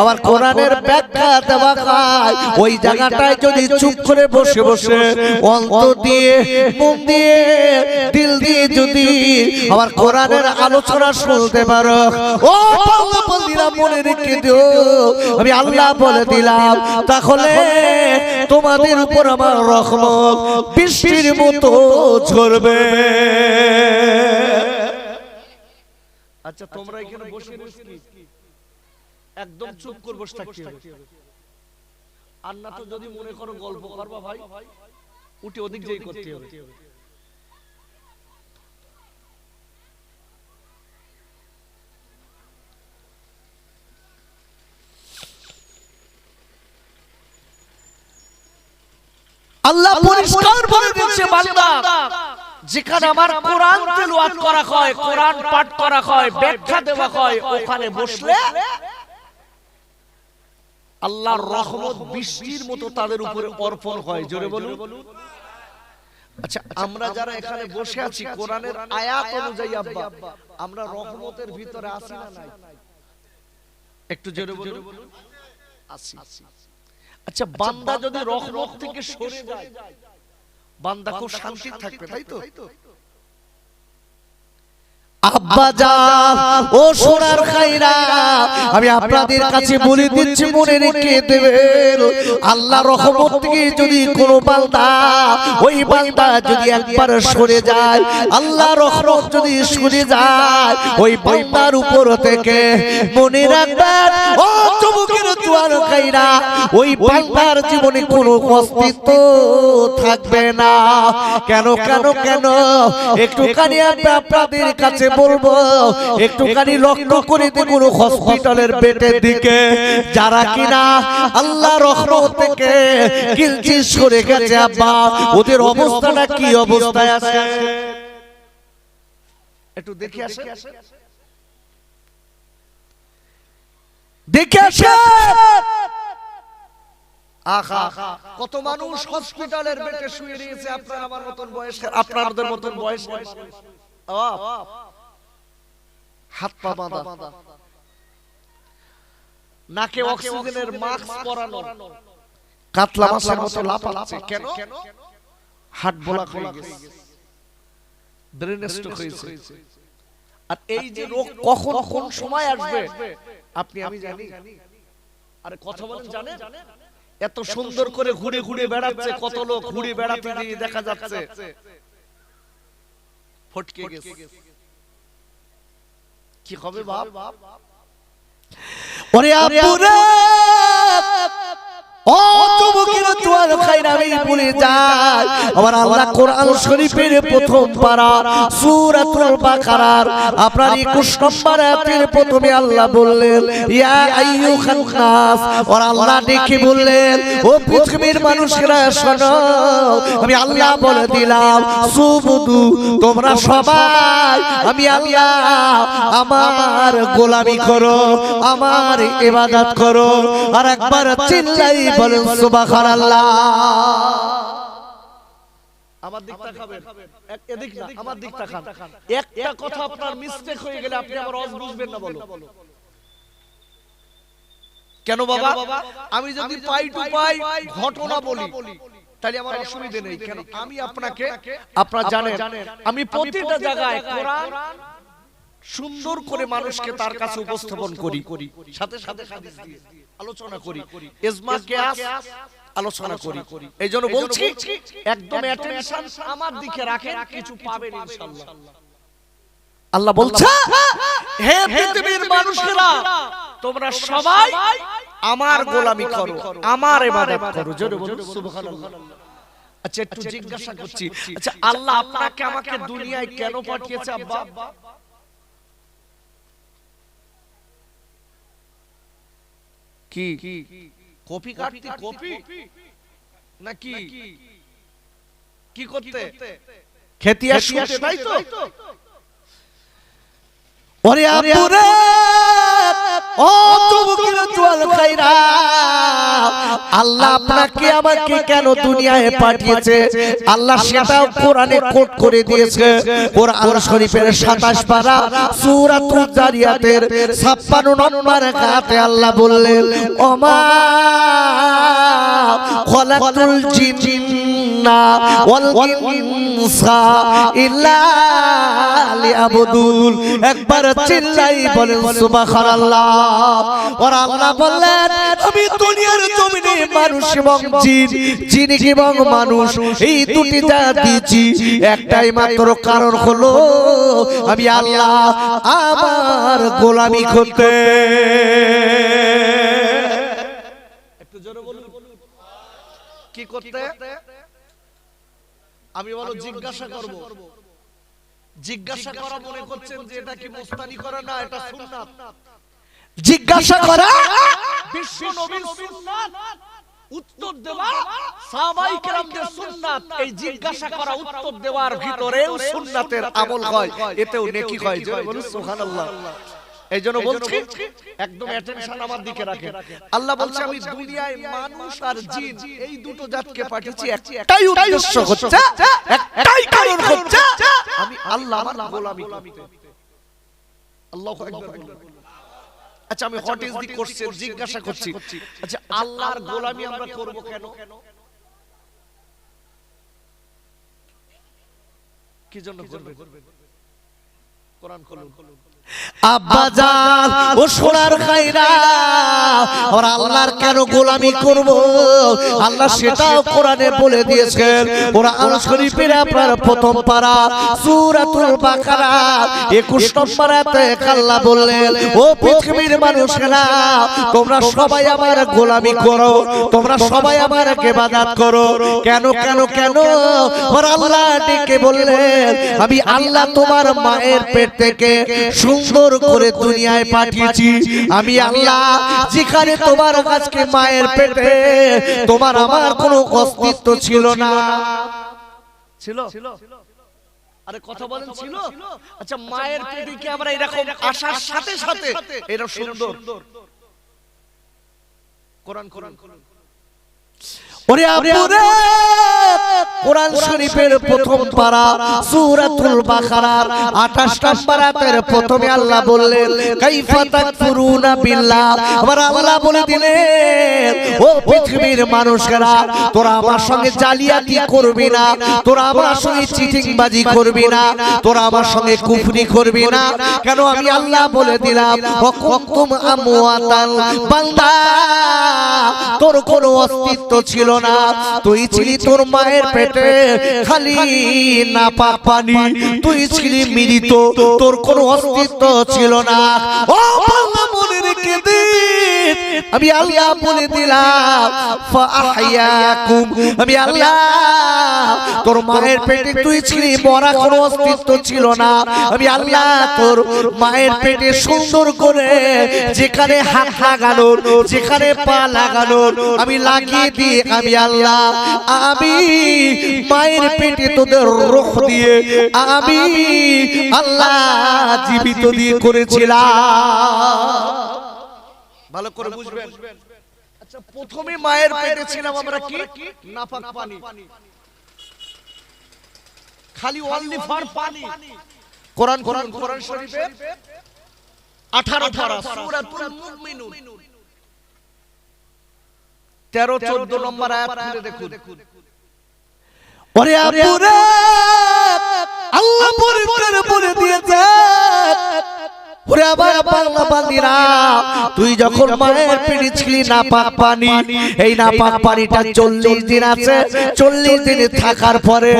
আমার কোরআনের ব্যাখ্যা দেওয়া হয়, ওই জায়গাটায় যদি চুপ করে বসে বসে অন্তর দিয়ে, মন দিয়ে, দিল দিয়ে যদি আমার কোরআনের আলোচনা শুনতে পারো, ও বান্দারা মনে রেখে দিও আমি আল্লাহ বলে দিলাম, তাহলে তোমাদের উপর আমার রহমত বৃষ্টির মতো ঝরবে। আচ্ছা, তোমরা এখানে বসে একদম চুপ করে বসে থাকতে হবে, আর না তো যদি মনে করো গল্প করবা ভাই, উঠে ওদিক যেই করতে হবে। আল্লাহ পরিষ্কার বলে দিচ্ছে, বান্দা যেখানে আমার কোরআন তেলাওয়াত করা হয়, কোরআন পাঠ করা হয়, ব্যাখ্যা দেওয়া হয়, ওখানে বসলে আল্লাহর রহমত বৃষ্টির মতো তাদের উপরে অর্পণ হয়। জোরে বলুন। আচ্ছা, আমরা যারা এখানে বসে আছি কোরআনের আয়াত অনুযায়ী আব্বা, আমরা রহমতের ভিতরে আছি না নাই? একটু জোরে বলুন। আছি। আচ্ছা, বান্দা যদি রহমত থেকে সরে যায়, বান্দা খুব শান্তি থাকবে, তাই তো? আব্বা জান ও সোনার খাইরা, আমি আপনাদের কাছে বলে দিচ্ছি, মনে রেখে দেবেন, আল্লাহর রহমত থেকে যদি কোনো বান্দা, ওই বান্দা যদি একবার সরে যায়, আল্লাহর রহমত যদি সরে যায় ওই বান্দার উপর থেকে, মনে রাখবেন ও যুবকের জোয়ান খাইরা, ওই বান্দার জীবনে কোনো অস্তিত্ব থাকবে না। কেন কেন কেন একটুখানি আপনাদের কাছে বলবো, একটুখানি লক্ষ্য করে দেখুন হসপিটালের বেডের দিকে, যারা কিনা আল্লাহ রহমত থেকে কিঞ্চিৎ সরে গেছে আব্বা, ওদের অবস্থাটা কি অবস্থায় আছে একটু দেখে আসে, দেখে আসে। আহা, কত মানুষ হসপিটালের বেডে শুয়ে রয়েছে, আপনার আমার মতন বয়স, আপনাদের মতন বয়স, হাত পা বাঁধা, নাকে অক্সিজেনের মাস্ক পরানো, কাতলা মাছের মতো লাফাচ্ছে। কেন? হার্ট ব্লক হয়ে গেছে, ব্রেন স্ট্রোক হয়েছে। আর এই যে রোগ কখন কোন সময় আসবে আপনি আমি জানি? আরে কথা বলেন, জানেন? এত সুন্দর করে ঘুরে ঘুরে বেড়াচ্ছে, কত লোক ঘুরে বেড়াতে গিয়ে দেখা যাচ্ছে ফটকে গেছে। কি হবে বাপ? ওরে আপুরা, ও যুবকেরা জোয়ান খাইরা, আমি বলে যাই, আমার আল্লাহ কোরআন শরীফের প্রথম পারা সূরাতুল বাকারার আপনার 21 নম্বর আয়াতের প্রথমে আল্লাহ বললেন ইয়া আইয়ুহান নাস, আর আল্লাহ ডেকে বললেন ও পৃথিবীর মানুষেরা শোনো, আমি আল্লাহ বলে দিলাম সুবুদু, তোমরা সবাই আমি আল্লাহ আমার গোলামি করো, আমার ইবাদত করো। আর একবার চিল্লাই বলেন সুবহানাল্লাহ। আমার দিক তাকাবেন, এদিক না, আমার দিক তাকান। একটা কথা আপনার মিস্টেক হয়ে গেলে আপনি আমার ওয়াজ বুঝবেন না, বলো কেন বাবা? আমি যদি পাই টু পাই ঘটনা বলি তাহলে আমার অসুবিধা নেই। কেন? আমি আপনাকে, আপনারা জানেন আমি প্রতিটা জায়গায় কোরআন সুন্দর করে মানুষকে তার কাছে উপস্থাপন করি, সাথে সাথে হাদিস দিয়ে আলোচনা করি, ইজমা কিয়াস আলোচনা করি। এই জন্য বলছি একদম অ্যাটেনশন আমার দিকে রাখেন, কিছু পাবেন ইনশাআল্লাহ। আল্লাহ বলছে, হে পৃথিবীর মানুষেরা, তোমরা সবাই আমার গোলামি করো, আমার ইবাদত করো। জোরে বলুন সুবহানাল্লাহ। আচ্ছা একটু জিজ্ঞাসা করছি, আচ্ছা আল্লাহ আপনাকে আমাকে দুনিয়ায় কেন পাঠিয়েছে আব্বা? কি কপি কাটতে, কপি নাকি কি করতে, খেতে আসতে, তাই তো? ওরে আপুরে ও যুবকের জোয়াল খাইরা, আল্লাহ আপনাকে আমাকে কেন দুনিয়ায় পাঠিয়েছে আল্লাহ সেটাও কোরআনে কোট করে দিয়েছে। কোরআন শরীফের 27 পারা সূরাতুল জারিয়াতের 56 নম্বর আয়াতে আল্লাহ বললেন, ওমা খলাকুল জিন্না ওয়াল ইনসা ইল্লা লিয়াবুদুন। একবার চিল্লাই বলেন সুবহানাল্লাহ। আর আল্লাহ বললেন, আমি দুনিয়ার জমিনে মানুষ এবং জিন এবং মানুষ এই দুটি জাতি একটাই মাত্র কারণ হলো আমি আল্লাহ আমার গোলামি করতে। একটু জোরে বলুন, কি করতে? আমি বলো জিজ্ঞাসা করব। জিজ্ঞাসা করা মনে করছেন যে এটা কি মুস্তানি করা? না, এটা সুন্নাত। জিজ্ঞাসা করা বিশ্ব নবীর সুন্নাত, উত্তর দেওয়া সাহাবায়ে কেরামদের সুন্নাত। এই জিজ্ঞাসা করা উত্তর দেওয়ার ভিতরেও সুন্নাতের আমল হয়, এতেও নেকি হয়। জোরে বলুন সুবহানাল্লাহ। এই জন্য বলছি একদম অ্যাটেনশন আমার দিকে রাখেন। আল্লাহ বলছে আমি দুনিয়ায় মানুষ আর জিন এই দুটো জাতকে পাঠিয়েছি, একটাই উদ্দেশ্য হচ্ছে, একটাই কারণ হচ্ছে আমি আল্লাহ আমার গোলামি করতে। আল্লাহু আকবার। আচ্ছা আমি হোয়াট ইজ দি কোশ্চেন জিজ্ঞাসা করছি, আচ্ছা আল্লাহর গোলামি আমরা করব কেন? কি জন্য করবেন? কোরআন খুলুন। আব্বাজান ও সোনার খাইরা, আর আল্লাহর কেন গোলামি করব আল্লাহ সেটাও কোরআনে বলে দিয়েছেন। কোরআন শরীফের আপনার প্রথম পারা সূরাতুল বাকারা 21 নম্বর আয়াতে আল্লাহ বললেন, ও পৃথিবীর মানুষেরা, তোমরা সবাই আমার গোলামি করো, তোমরা সবাই আমার ইবাদত করো। কেন কেন কেন? আর আল্লাহ ডেকে বললেন, আমি আল্লাহ তোমার মায়ের পেট থেকে সুন্দর করে দুনিয়ায় পাঠিয়েছি। আমি আল্লাহ যেখানে তোমার কাছে মায়ের পেটে তোমার আমার কোনো অস্তিত্ব ছিল না। ছিল? আরে কথা বলেন ছিল? আচ্ছা মায়ের পেটে কি আমরা এরকম আসার সাথে সাথে এরা সুন্দর? কোরআন কোরআন ওরে আপুরে, কোরআন শরীফের প্রথম পারা সূরাতুল বাকারার 28 নম্বর আয়াতের প্রথমে আল্লাহ বললেন, কাইফা তাকফুরুনা বিল্লাহ। আবার আল্লাহ বলে দিলেন, ও পৃথিবীর মানুষেরা, তোরা আমার সঙ্গে জালিয়াতি করবি না, তোরা আমার সঙ্গে চিটিংবাজি করবি না, তোরা আমার সঙ্গে কুফরি করবি না। কেন? আমি আল্লাহ বলে দিলাম, ওয়া কুনতুম আমওয়াতান, বান্দা তোর কোনো অস্তিত্ব ছিল না, তুই ছিলি তোর মায়ের পেটে খালি নাপাক পানি, তুই ছিলি মৃত, তোর কোনো অস্তিত্ব ছিল না। ও বান্দা মনে রেখে দে, আমি আল্লাহ বলে দিলাম, ফাআহইয়াকুম, আমি আল্লাহ তোর মায়ের পেটে তুই ছিলি মরা, কোনো অস্তিত্ব ছিল না। আমি আল্লাহ তোর মায়ের পেটে সুন্দর করে যেখানে হাত লাগানোর, যেখানে পা লাগানোর আমি লাগিয়ে দিয়ে আমি আল্লাহ, আমি মায়ের পেটে তোদের রূহ দিয়ে আমি আল্লাহ জীবিত দিয়ে করেছিলাম। ভালো করে বুঝবেন। আচ্ছা প্রথমে মায়ের পেটে ছিলাম আমরা কি? নাপাক পানি, খালি অনলি ফর পানি। কোরআন কোরআন কোরআন শরীফে 18 পারা সূরাতুল মুমিনুন 13-14 নম্বর আয়াত খুলে দেখুন। ওরে আপুরে, আল্লাহ পরিষ্কার বলে দিয়েছে, ওরে আবার বাংলা বান্দিরা, তুই যখন মায়ের পেটে ছিলি নাপাক পানি, এই নাপাক পানিটা 40 দিন আছে। 40 দিন থাকার পরে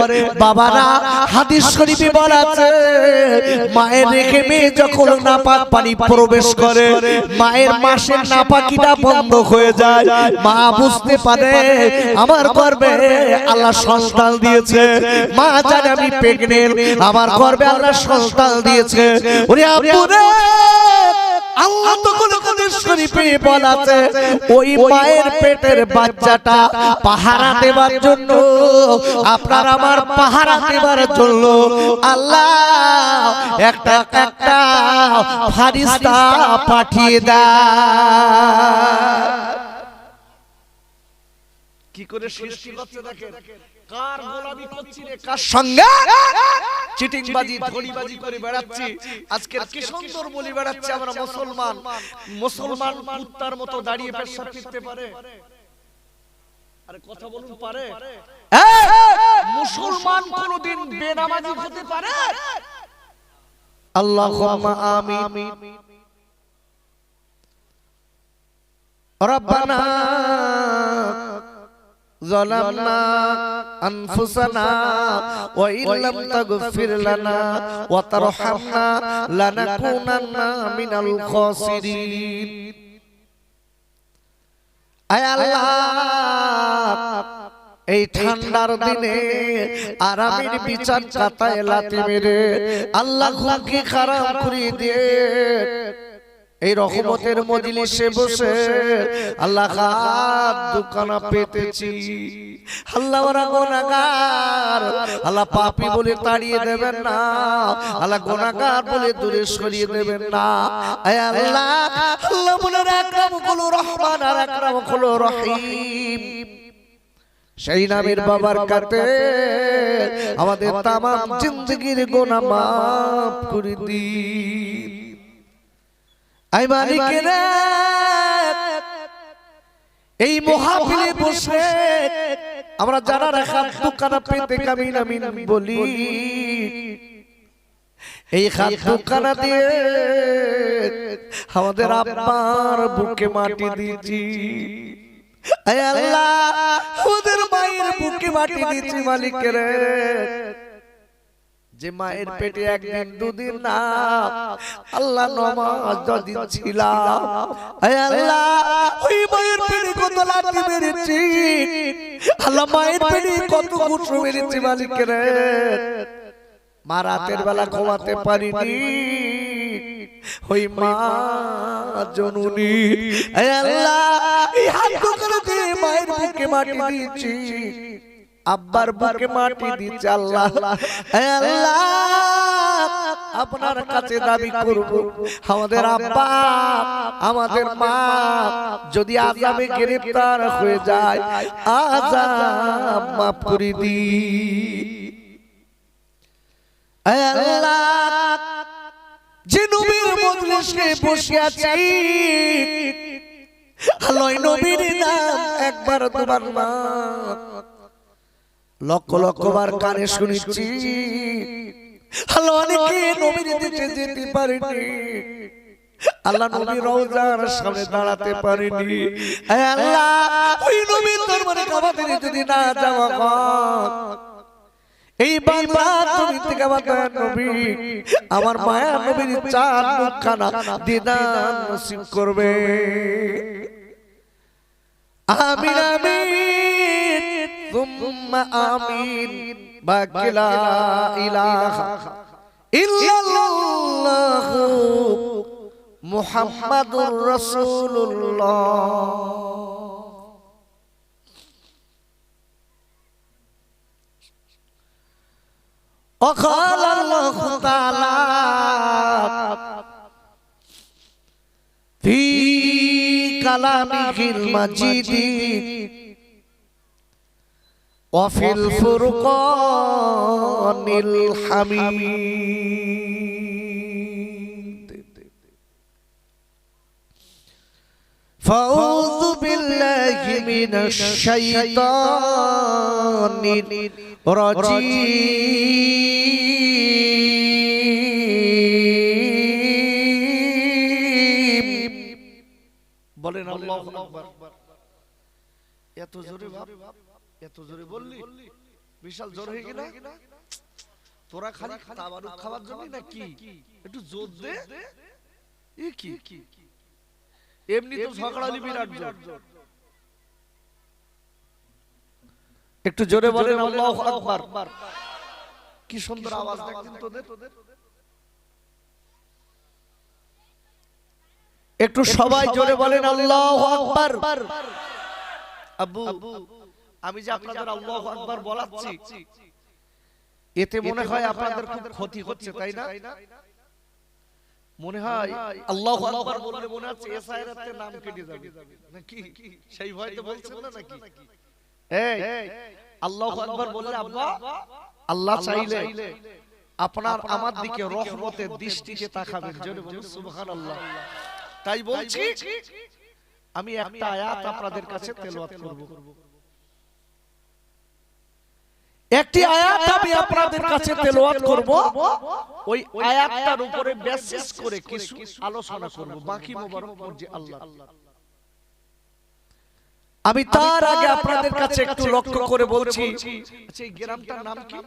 বাবারা হাদিস শরীফে বলা আছে, মায়ের রেখে মেয়ে যখন নাপাক পানি প্রবেশ করে, মায়ের মাসের নাপাকিটা বন্ধ হয়ে যায়। মা বুঝতে পারে আমার গর্ভে আল্লাহ সন্তান দিয়েছে, মা জানে আমি প্রেগন্যান্ট, আমার গর্ভে আল্লাহ সন্তান দিয়েছে। ওরে আব্বুরে, আল্লাহ তো কোন হাদিস শরীফে বলা আছে, ওই মায়ের পেটের বাচ্চাটা পাহারা দেবার জন্য, আপনার আমার পাহারা দেবার জন্য আল্লাহ একটা একটা ফেরেশতা পাঠিয়ে দেয়। কি করে সৃষ্টি করতে দেখেন, কার গোলামি করছি রে, কার সঙ্গে চিটিংবাজি ধড়িবাজি করে বেড়াচ্ছি। আজকে কি সুন্দর বলি বেড়াচ্ছি আমরা মুসলমান। মুসলমান কুত্তার মতো দাঁড়িয়ে পেশাব করতে পারে? আরে কথা বলুন, পারে? মুসলমান কোনদিন বেনামাজি হতে পারে? আল্লাহুম্মা আমিন। রব্বানা ظلمنا أنفسنا وإن لم تغفر لنا وترحمنا لنكونن من الخاسرين। আয় আল্লাহ, এই ঠান্ডার দিনে আরামের বিছান কাটায় লাথি মেরে আল্লাহ ঘুমকে খারাপ করে দিয়ে এই রহমতের মজলিসে বসে আল্লাহ হাত দুখানা পেতেছি। আল্লাহ ওরা গুনাহগার, আল্লাহ পাপী বলে তাড়িয়ে দেবেন না, আল্লাহ গুনাহগার বলে দূরে সরিয়ে দেবেন না। আয় আল্লাহ, আল্লাহ বলে আকরামুল রহমান আর আকরামুল রহিম, সেই নামের বাবার কাতে আমাদের তাম জিন্দগির গুনাহ মাফ করে দিন। আই মালিকেরা, এই মাহফিলে বসে আমরা যারা হাত দুখানা পেতে কামিন আমিন বলি, এই হাত দুখানা দিয়ে আমাদের আব্বার বুকে মাটি দিয়েছি। আয় আল্লাহ, আমাদের মায়ের বুকে মাটি দিয়েছি মালিকেরা। যে মায়ের পেটে একদিন দুদিন না আল্লাহ নামাজ যদি ছিলাম, আয় আল্লাহ ওই মায়ের পেটে কত লাথি মেরেছি, আল্লাহ মায়ের পেটে কত ঘুষি মেরেছি মালিকের। মা রাতের বেলা ঘুমাতে পারিনি, ওই মা জননী, আয় আল্লাহ এই হাত দুখানা দিয়ে মায়ের বুকে মাটি দিয়েছি, আব্বার বুকে মাটি দিচ্ছে। আল্লাহ আল্লাহ আপনার কাছে দাবি করব, আমাদের আব্বা আমাদের মা যদি আযাবে গ্রেফতার হয়ে যায়, আযাব মাফ করে দিন। আল্লাহ, যে নবীর মজলিসে বসে আছি, আল্লাহ নবীর নাম একবার দুবার না লক্ষ লক্ষ বার কানে শুনেছি। আল্লাহ অনেকে নবীর দেশে যেতে পারেনি, আল্লাহ নবীর রওজার সামনে দাঁড়াতে পারেনি। হে আল্লাহ, ওই নবীর দরবারে আমাদের যদি না যাওয়া হয়, এই বাংলা তুমি থেকে আমাদের নবী আমার মায়া নবীর চার মুখখানা দিদার নসিব করবে। আমিন আমিন সুম্মা আমিন। বাকি লা ইলাহা ইল্লাল্লাহ মুহাম্মাদুর রাসূলুল্লাহ। وقال الله تعالى في كلامه المجيد وفي الفرقان الحميد. فأعوذ بالله من الشيطان الرجيم. বলেন আল্লাহু আকবার। এত জোরে বাপ, এত জোরে বললি, বিশাল জোর হয়ে গেল। তোরা খালি তাবারুক খাওয়ার জন্য না কি? একটু জোর দে। এ কি এমনি তো ঝগড়ালি বিরাট জোর। একটু জোরে বলেন আল্লাহু আকবার। কি সুন্দর আওয়াজ দেখেন তোদের। একটু সবাই জোরে বলেন আল্লাহু আকবার। আব্বু, আমি যে আপনাদের আল্লাহু আকবার বলাচ্ছি, এতে মনে হয় আপনাদের খুব ক্ষতি হচ্ছে, তাই না? মনে হয় আল্লাহু আকবার বললে মনে হচ্ছে এসআইআরের নাম কেটে যাবে নাকি? সেই ভয়তে বলছেন না নাকি? এই আল্লাহু আকবার বললে আব্বা, আল্লাহ চাইলে আপনার আমার দিকে রহমতের দৃষ্টিতে তাকাবেন। জোরে বলুন সুবহানাল্লাহ। তাই বলছি, আমি একটা আয়াত আপনাদের কাছে তেলাওয়াত করব। একটি আয়াত আমি আপনাদের কাছে তেলাওয়াত করব। ওই আয়াতটার উপরে বেসিস করে কিছু আলোচনা করব। বাকি মোবারক মর্জি আল্লাহ। আমি তার আগে আপনাদের কাছে একটু লক্ষ্য করে বলছি, আচ্ছা এই গ্রামটার নাম কি?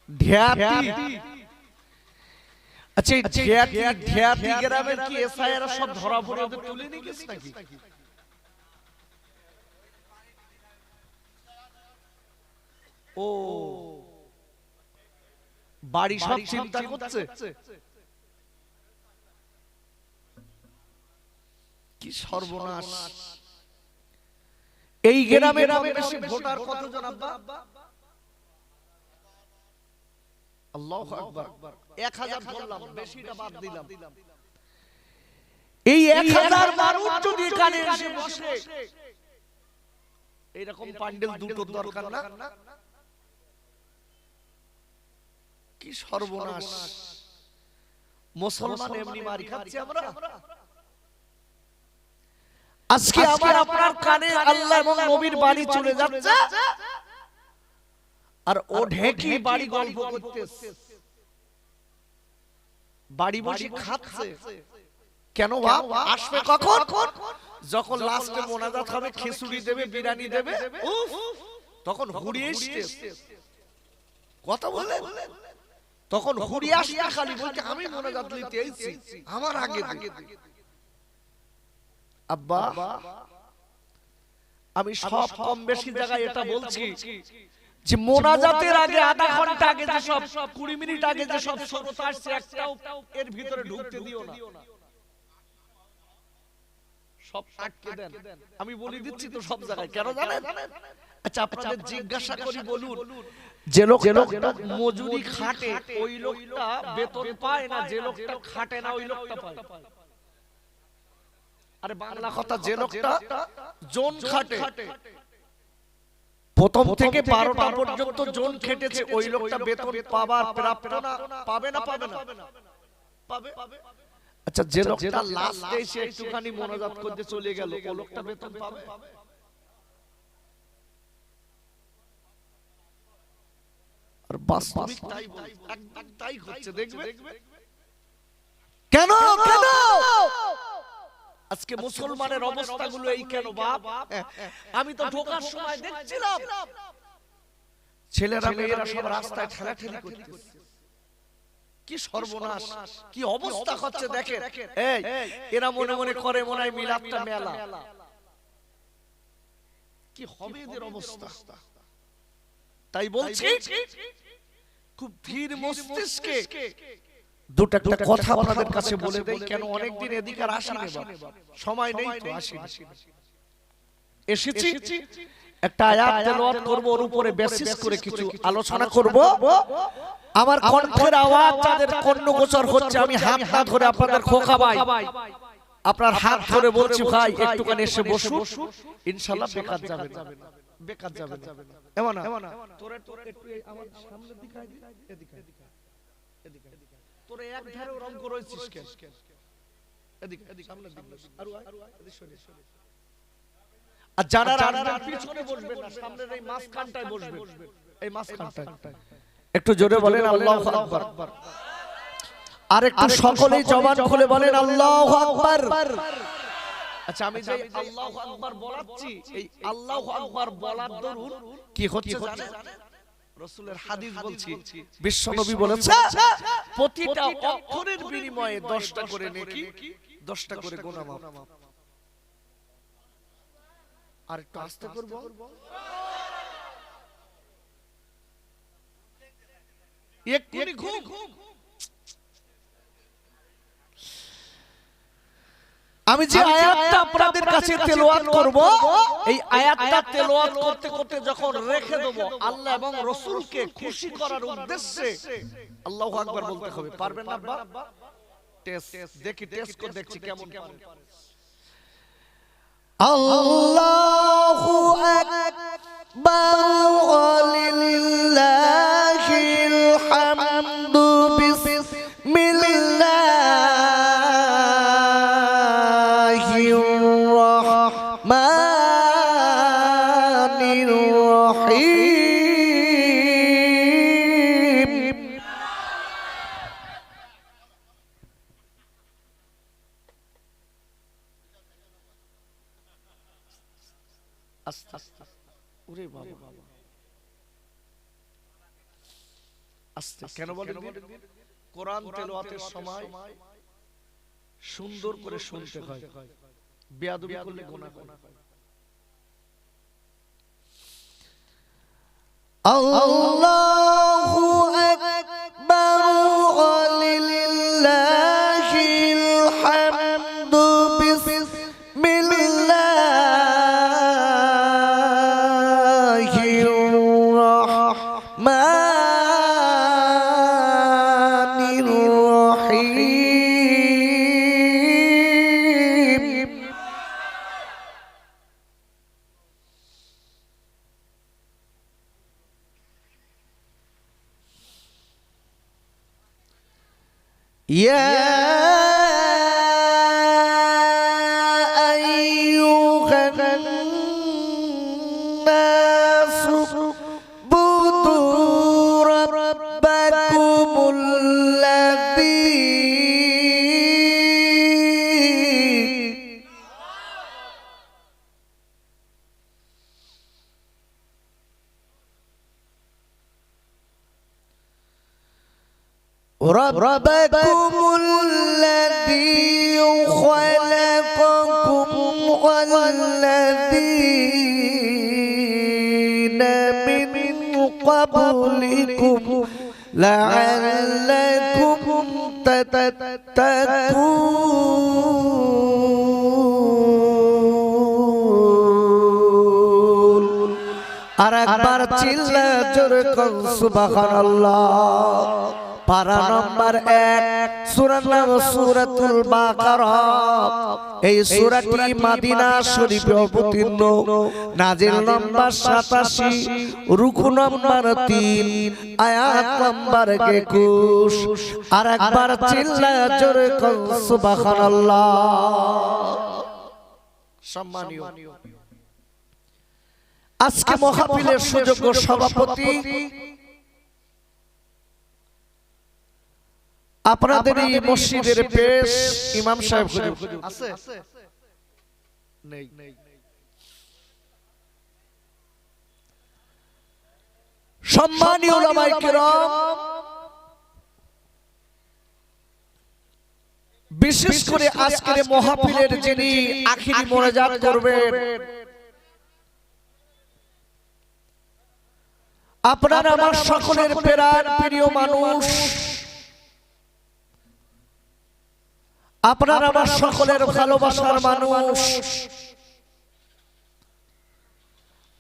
ঢেয়াটি। আচ্ছা ঢেয়াটি গ্রামের কি এসআইআর সব ধরা পড়ে ওদের তুলে নিয়ে গেছে নাকি? ও বাড়ি সব চিন্তা করছে। কি সর্বনাশ। এই গ্রামের বেশি ভোটার কতজন আব্বা? আল্লাহু আকবার। 1000 বললাম, বেশিটা বাদ দিলাম। এই 1000 মানুষ যদি এখানে এসে বসে, এরকম প্যান্ডেল দুটো দরকার না? কি সর্বনাশ। মুসলমান এমনি মারি খাচ্ছে আমরা। আজকে আমার আপনার কানে আল্লাহ এবং নবীর বাণী চলে যাচ্ছে, আর ও ঢেকি বাড়ি গল্প করতেছে, বাড়ি বসে খাচ্ছে। কেন বাপ আসবে কখন? যখন লাস্টে মোনাজাত হবে, খিচুড়ি দেবে, বিরিয়ানি দেবে, তখন হুড়িয়ে আসছে। কথা বলে তখন হুড়িয়ে আসবে, খালি বলতে আমি মোনাজাত নিতে এসেছি, আমার আগে। আব্বা, আমি সব কম বেশি জায়গায় এটা বলছি যে মোনাজাতের আগে আধা ঘন্টা আগে যে সব 20 মিনিট আগে যে সব শ্রোতা আসছে, একটাও এর ভিতরে ঢুকতে দিও না, সব আটকে দেন। আমি বলে দিচ্ছি তো সব জায়গায়। কেন জানেন? আচ্ছা আপনাদের জিজ্ঞাসা করি, বলুন, যে লোকটা মজুরি খাটে ওই লোকটা বেতন পায় না, যে লোকটা খাটে না ওই লোকটা পায়? আরে বাংলা কথা, যে লোকটা জোন খাটে, প্রথম থেকে 12টা পর্যন্ত জোন খেটেছে, ওই লোকটা বেতন পাবার প্রাপ্ত না? পাবে না? পাবে না? পাবে। আচ্ছা যে লোকটা লাস্টে এসে একটুখানি মোনাজাত করতে চলে গেল, ও লোকটা বেতন পাবে? আর বাস্তবিক তাই বলি, একদম তাই হচ্ছে, দেখবে। কেন আজকে মুসলমানের অবস্থাগুলো এই কেন বাপ? আমি তো ঢোকার সময় দেখছিলাম ছেলেরা মেয়েরা সব রাস্তায় ঠেলাঠেলি করতেছে। কি সর্বনাশ, কি অবস্থা হচ্ছে দেখেন। এই এরা মনে মনে করে মনে হয় মিলাদটা মেলা। কি হবে এদের অবস্থা? তাই বলছি, খুব ধীর মস্তিষ্কে দুটো একটা কথা আপনাদের কাছে বলে দেই। কেন অনেকদিন এদিকে আর আসিনি, সময় নেই তো আসিনি। এসেছি, একটা আয়াত তেলাওয়াত করব, ওর উপরে বেসিস করে কিছু আলোচনা করব। আমার কণ্ঠের আওয়াজ যাদের কর্ণগোচর হচ্ছে, আমি হাত না ধরে আপনাদের খোকা ভাই, আপনার হাত ধরে বলছি ভাই একটুখানি এসে বসুন, ইনশাআল্লাহ বেকার যাবে না, বেকার যাবে না। এমন না তোরে একটু আমার সামনের দিকে আই, এদিকে এদিকে তোরে এক ধারে রং করেছিস কেন? এদিকে সামনের দিকে আর এদিকে সরে। আর যারা রাস্তার পিছনে বসবেন না, সামনের এই মাঝখানটায় বসবেন, এই মাঝখানটায়। একটু জোরে বলেন আল্লাহু আকবার। আর একটু সকলেই জবান খুলে বলেন আল্লাহু আকবার। আচ্ছা আমি যে আল্লাহু আকবার বলাচ্ছি, এই আল্লাহু আকবার বলার দরুন কি হচ্ছে জানেন? রাসূলের হাদিস বলছি, বিশ্বনবী বলেছে প্রতিটা অক্ষরের বিনিময়ে 10টা করে নেকি, 10টা করে গুনাহ মাফ। আর একটু আস্তে করব, এক্ষুনি ঘুম। আমি যে আয়াতটা আপনাদের কাছে তেলাওয়াত করব, এই আয়াতটা তেলাওয়াত করতে করতে যখন রেখে দেব, আল্লাহ এবং রাসূলকে খুশি করার উদ্দেশ্যে আল্লাহু আকবার বলতে হবে। পারবেন না আব্বা? টেস্ট দেখি, টেস্ট করে দেখছি কেমন পারেন। আল্লাহু আকবার ওয়ালিল্লাহিল হামদু বিসমিল্লাহির রহমানির রহিম। আস্তে আস্তে, ওরে বাবা আস্তে কেন বলেন? কোরআন তেলাওয়াতের সময় সুন্দর করে শুনতে হয়, বেয়াদবি করলে গুনাহ হয়। আল্লাহু আকবার ওয়ালিল্লাহিল হামদু বিসমিল্লাহির রহমানির রহিম। ইয়া আইয়ুহান নাসু বুদু রাব্বাকুমুল্লাযী خلقكم والذين من قبلكم لعلكم تتقون। আর একবার চিল্লা জোরে কোন সুবহানাল্লাহ। পারা নম্বর 1, সূরার নাম সূরাতুল বাকারা। এই সূরাটি মদিনা শরীফে অবতীর্ণ, নাজিল নম্বর 87, রুকু নম্বর 3, আয়াত নম্বর 21। আর একবার চিল্লা জোরে কোন সুবহানাল্লাহ। সম্মানীয় আজকে মাহফিলের সুযোগ্য সভাপতি আপনাদের এই মসজিদের পেশ ইমাম সাহেব আছে? নেই। সম্মানীয় উলামায়ে কেরাম, বিশেষ করে আজকের মাহফিলের যিনি আখিরি মোনাজাত করবেন, আপনারা আমার সকলের প্রিয় মানুষ, আপনারা আমার সকলের ভালোবাসার মানুষ,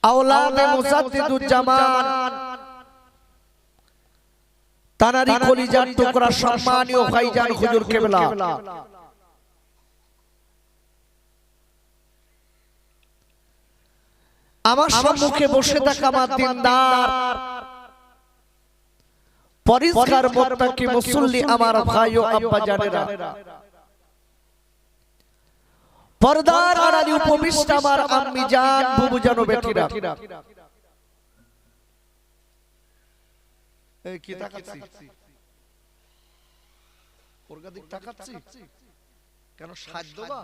আওলাদে মুজাদ্দিদুজ্জামান তানারি কলিজার টুকরা সম্মানীয় ভাইজান হুজুর কেবলা, আমার সম্মুখে বসে থাকা আমার দিনদার পরিষ্কার মুত্তাকি মুসল্লি আমার ভাই ও আব্বা জানেরা, পর্দার আড়ালে উপবিষ্ট আমার আম্মি জান, বুবু জান ও বেটিরা, এই কি তাকাচ্ছি? ওর দিক তাকাচ্ছি কেন? সাধ্য বা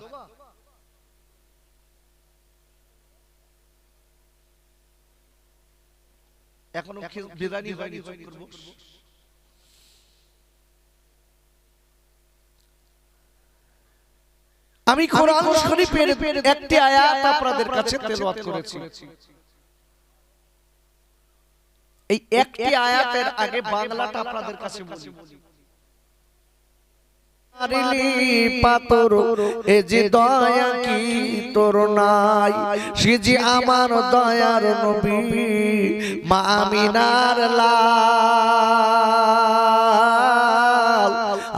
এখনো বিদানি হয়নি। আমি কোরআন শরীফের একটি আয়াত আপনাদের কাছে তেলাওয়াত করেছি। এই একটি আয়াতের আগে বাংলাটা আপনাদের কাছে বলি। পাতর এ যে দয়া কি তোর নাই, সে যে আমার দয়ার নবী মা আমিনার লাল।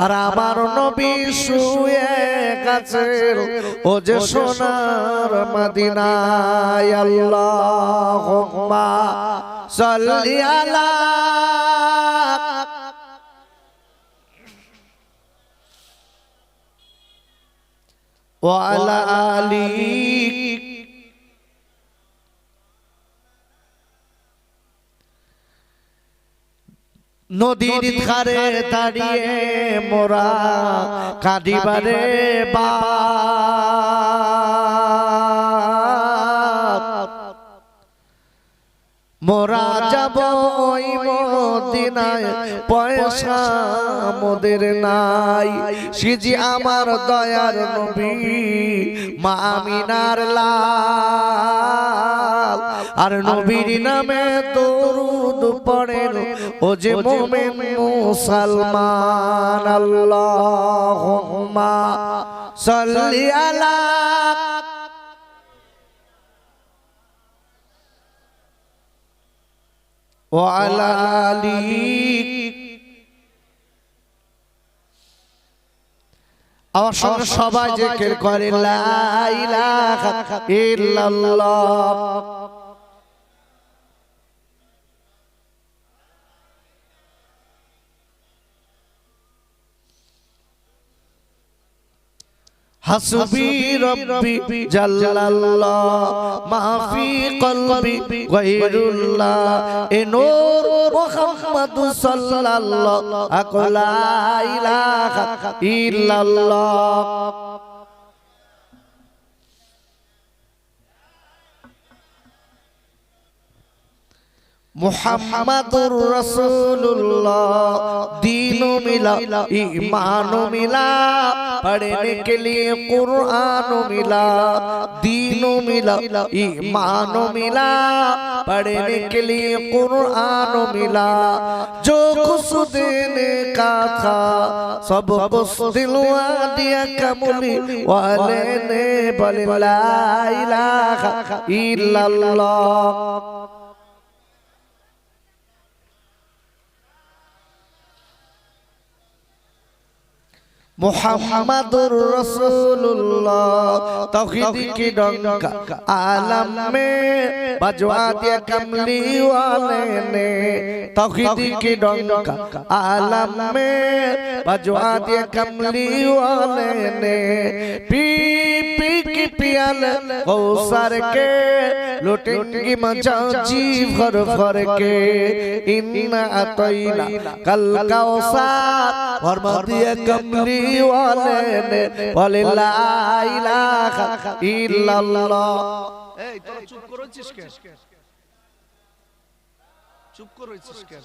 আর আমার নবী শুয়ে গেছেন ও যে সোনার মদিনায়। আল্লাহুম্মা সাল্লি আলা ওয়া আলা আলি। নদীর ধারে দাঁড়িয়ে মোরা কাঁদিবারে মোরা যাব ওই মদিনায়, পয়সা মোদের নাই। সে যে আমার দয়ার নবী মা আমিনার লাল। আর নবীর নামে দরুদ পড়েন ও যে মুমিন মুসলমান। আল্লাহুম্মা সাল্লি আলা ওয়া আলা আলি। আমার সঙ্গে সবাই জিকির করে লা ইলাহা ইল্লাল্লাহ। হাসবি রব্বি জাল্লাল্লাহ মা ফি কলবি গায়রুল্লাহ। এ নূর মুহাম্মাদুর সাল্লাল্লাহু লা ইলাহা ইল্লাল্লাহ। মুহাম্মাদুর রাসূলুল্লাহ दीन मिला ईमान मिला, पढ़ने के लिए कुरान मिला। दीन मिला ईमान मिला, पढ़ने के लिए कुरान मिला। जो खुश देने का था सब कुछ दिलवा दिया कमली वाले ने। बोले ला इलाहा इल्लल्लाह। मुहम्मदुर रसूलुल्लाह तौहीद की डंका आलम में बजवा दिया कमली वाले ने। तौहीद की डंका आलम में बजवा दिया कमली वाले ने। पी पी की पियल कौसर के लुटेंगी मजा जी भर भर के। इन्ना अतैना कल कौसर फरमा दिया कमली वाले ने। बोले ला इलाहा इल्लल्लाह। এই তোরা চুপ করেছিস কেন? চুপ করেছিস কেন?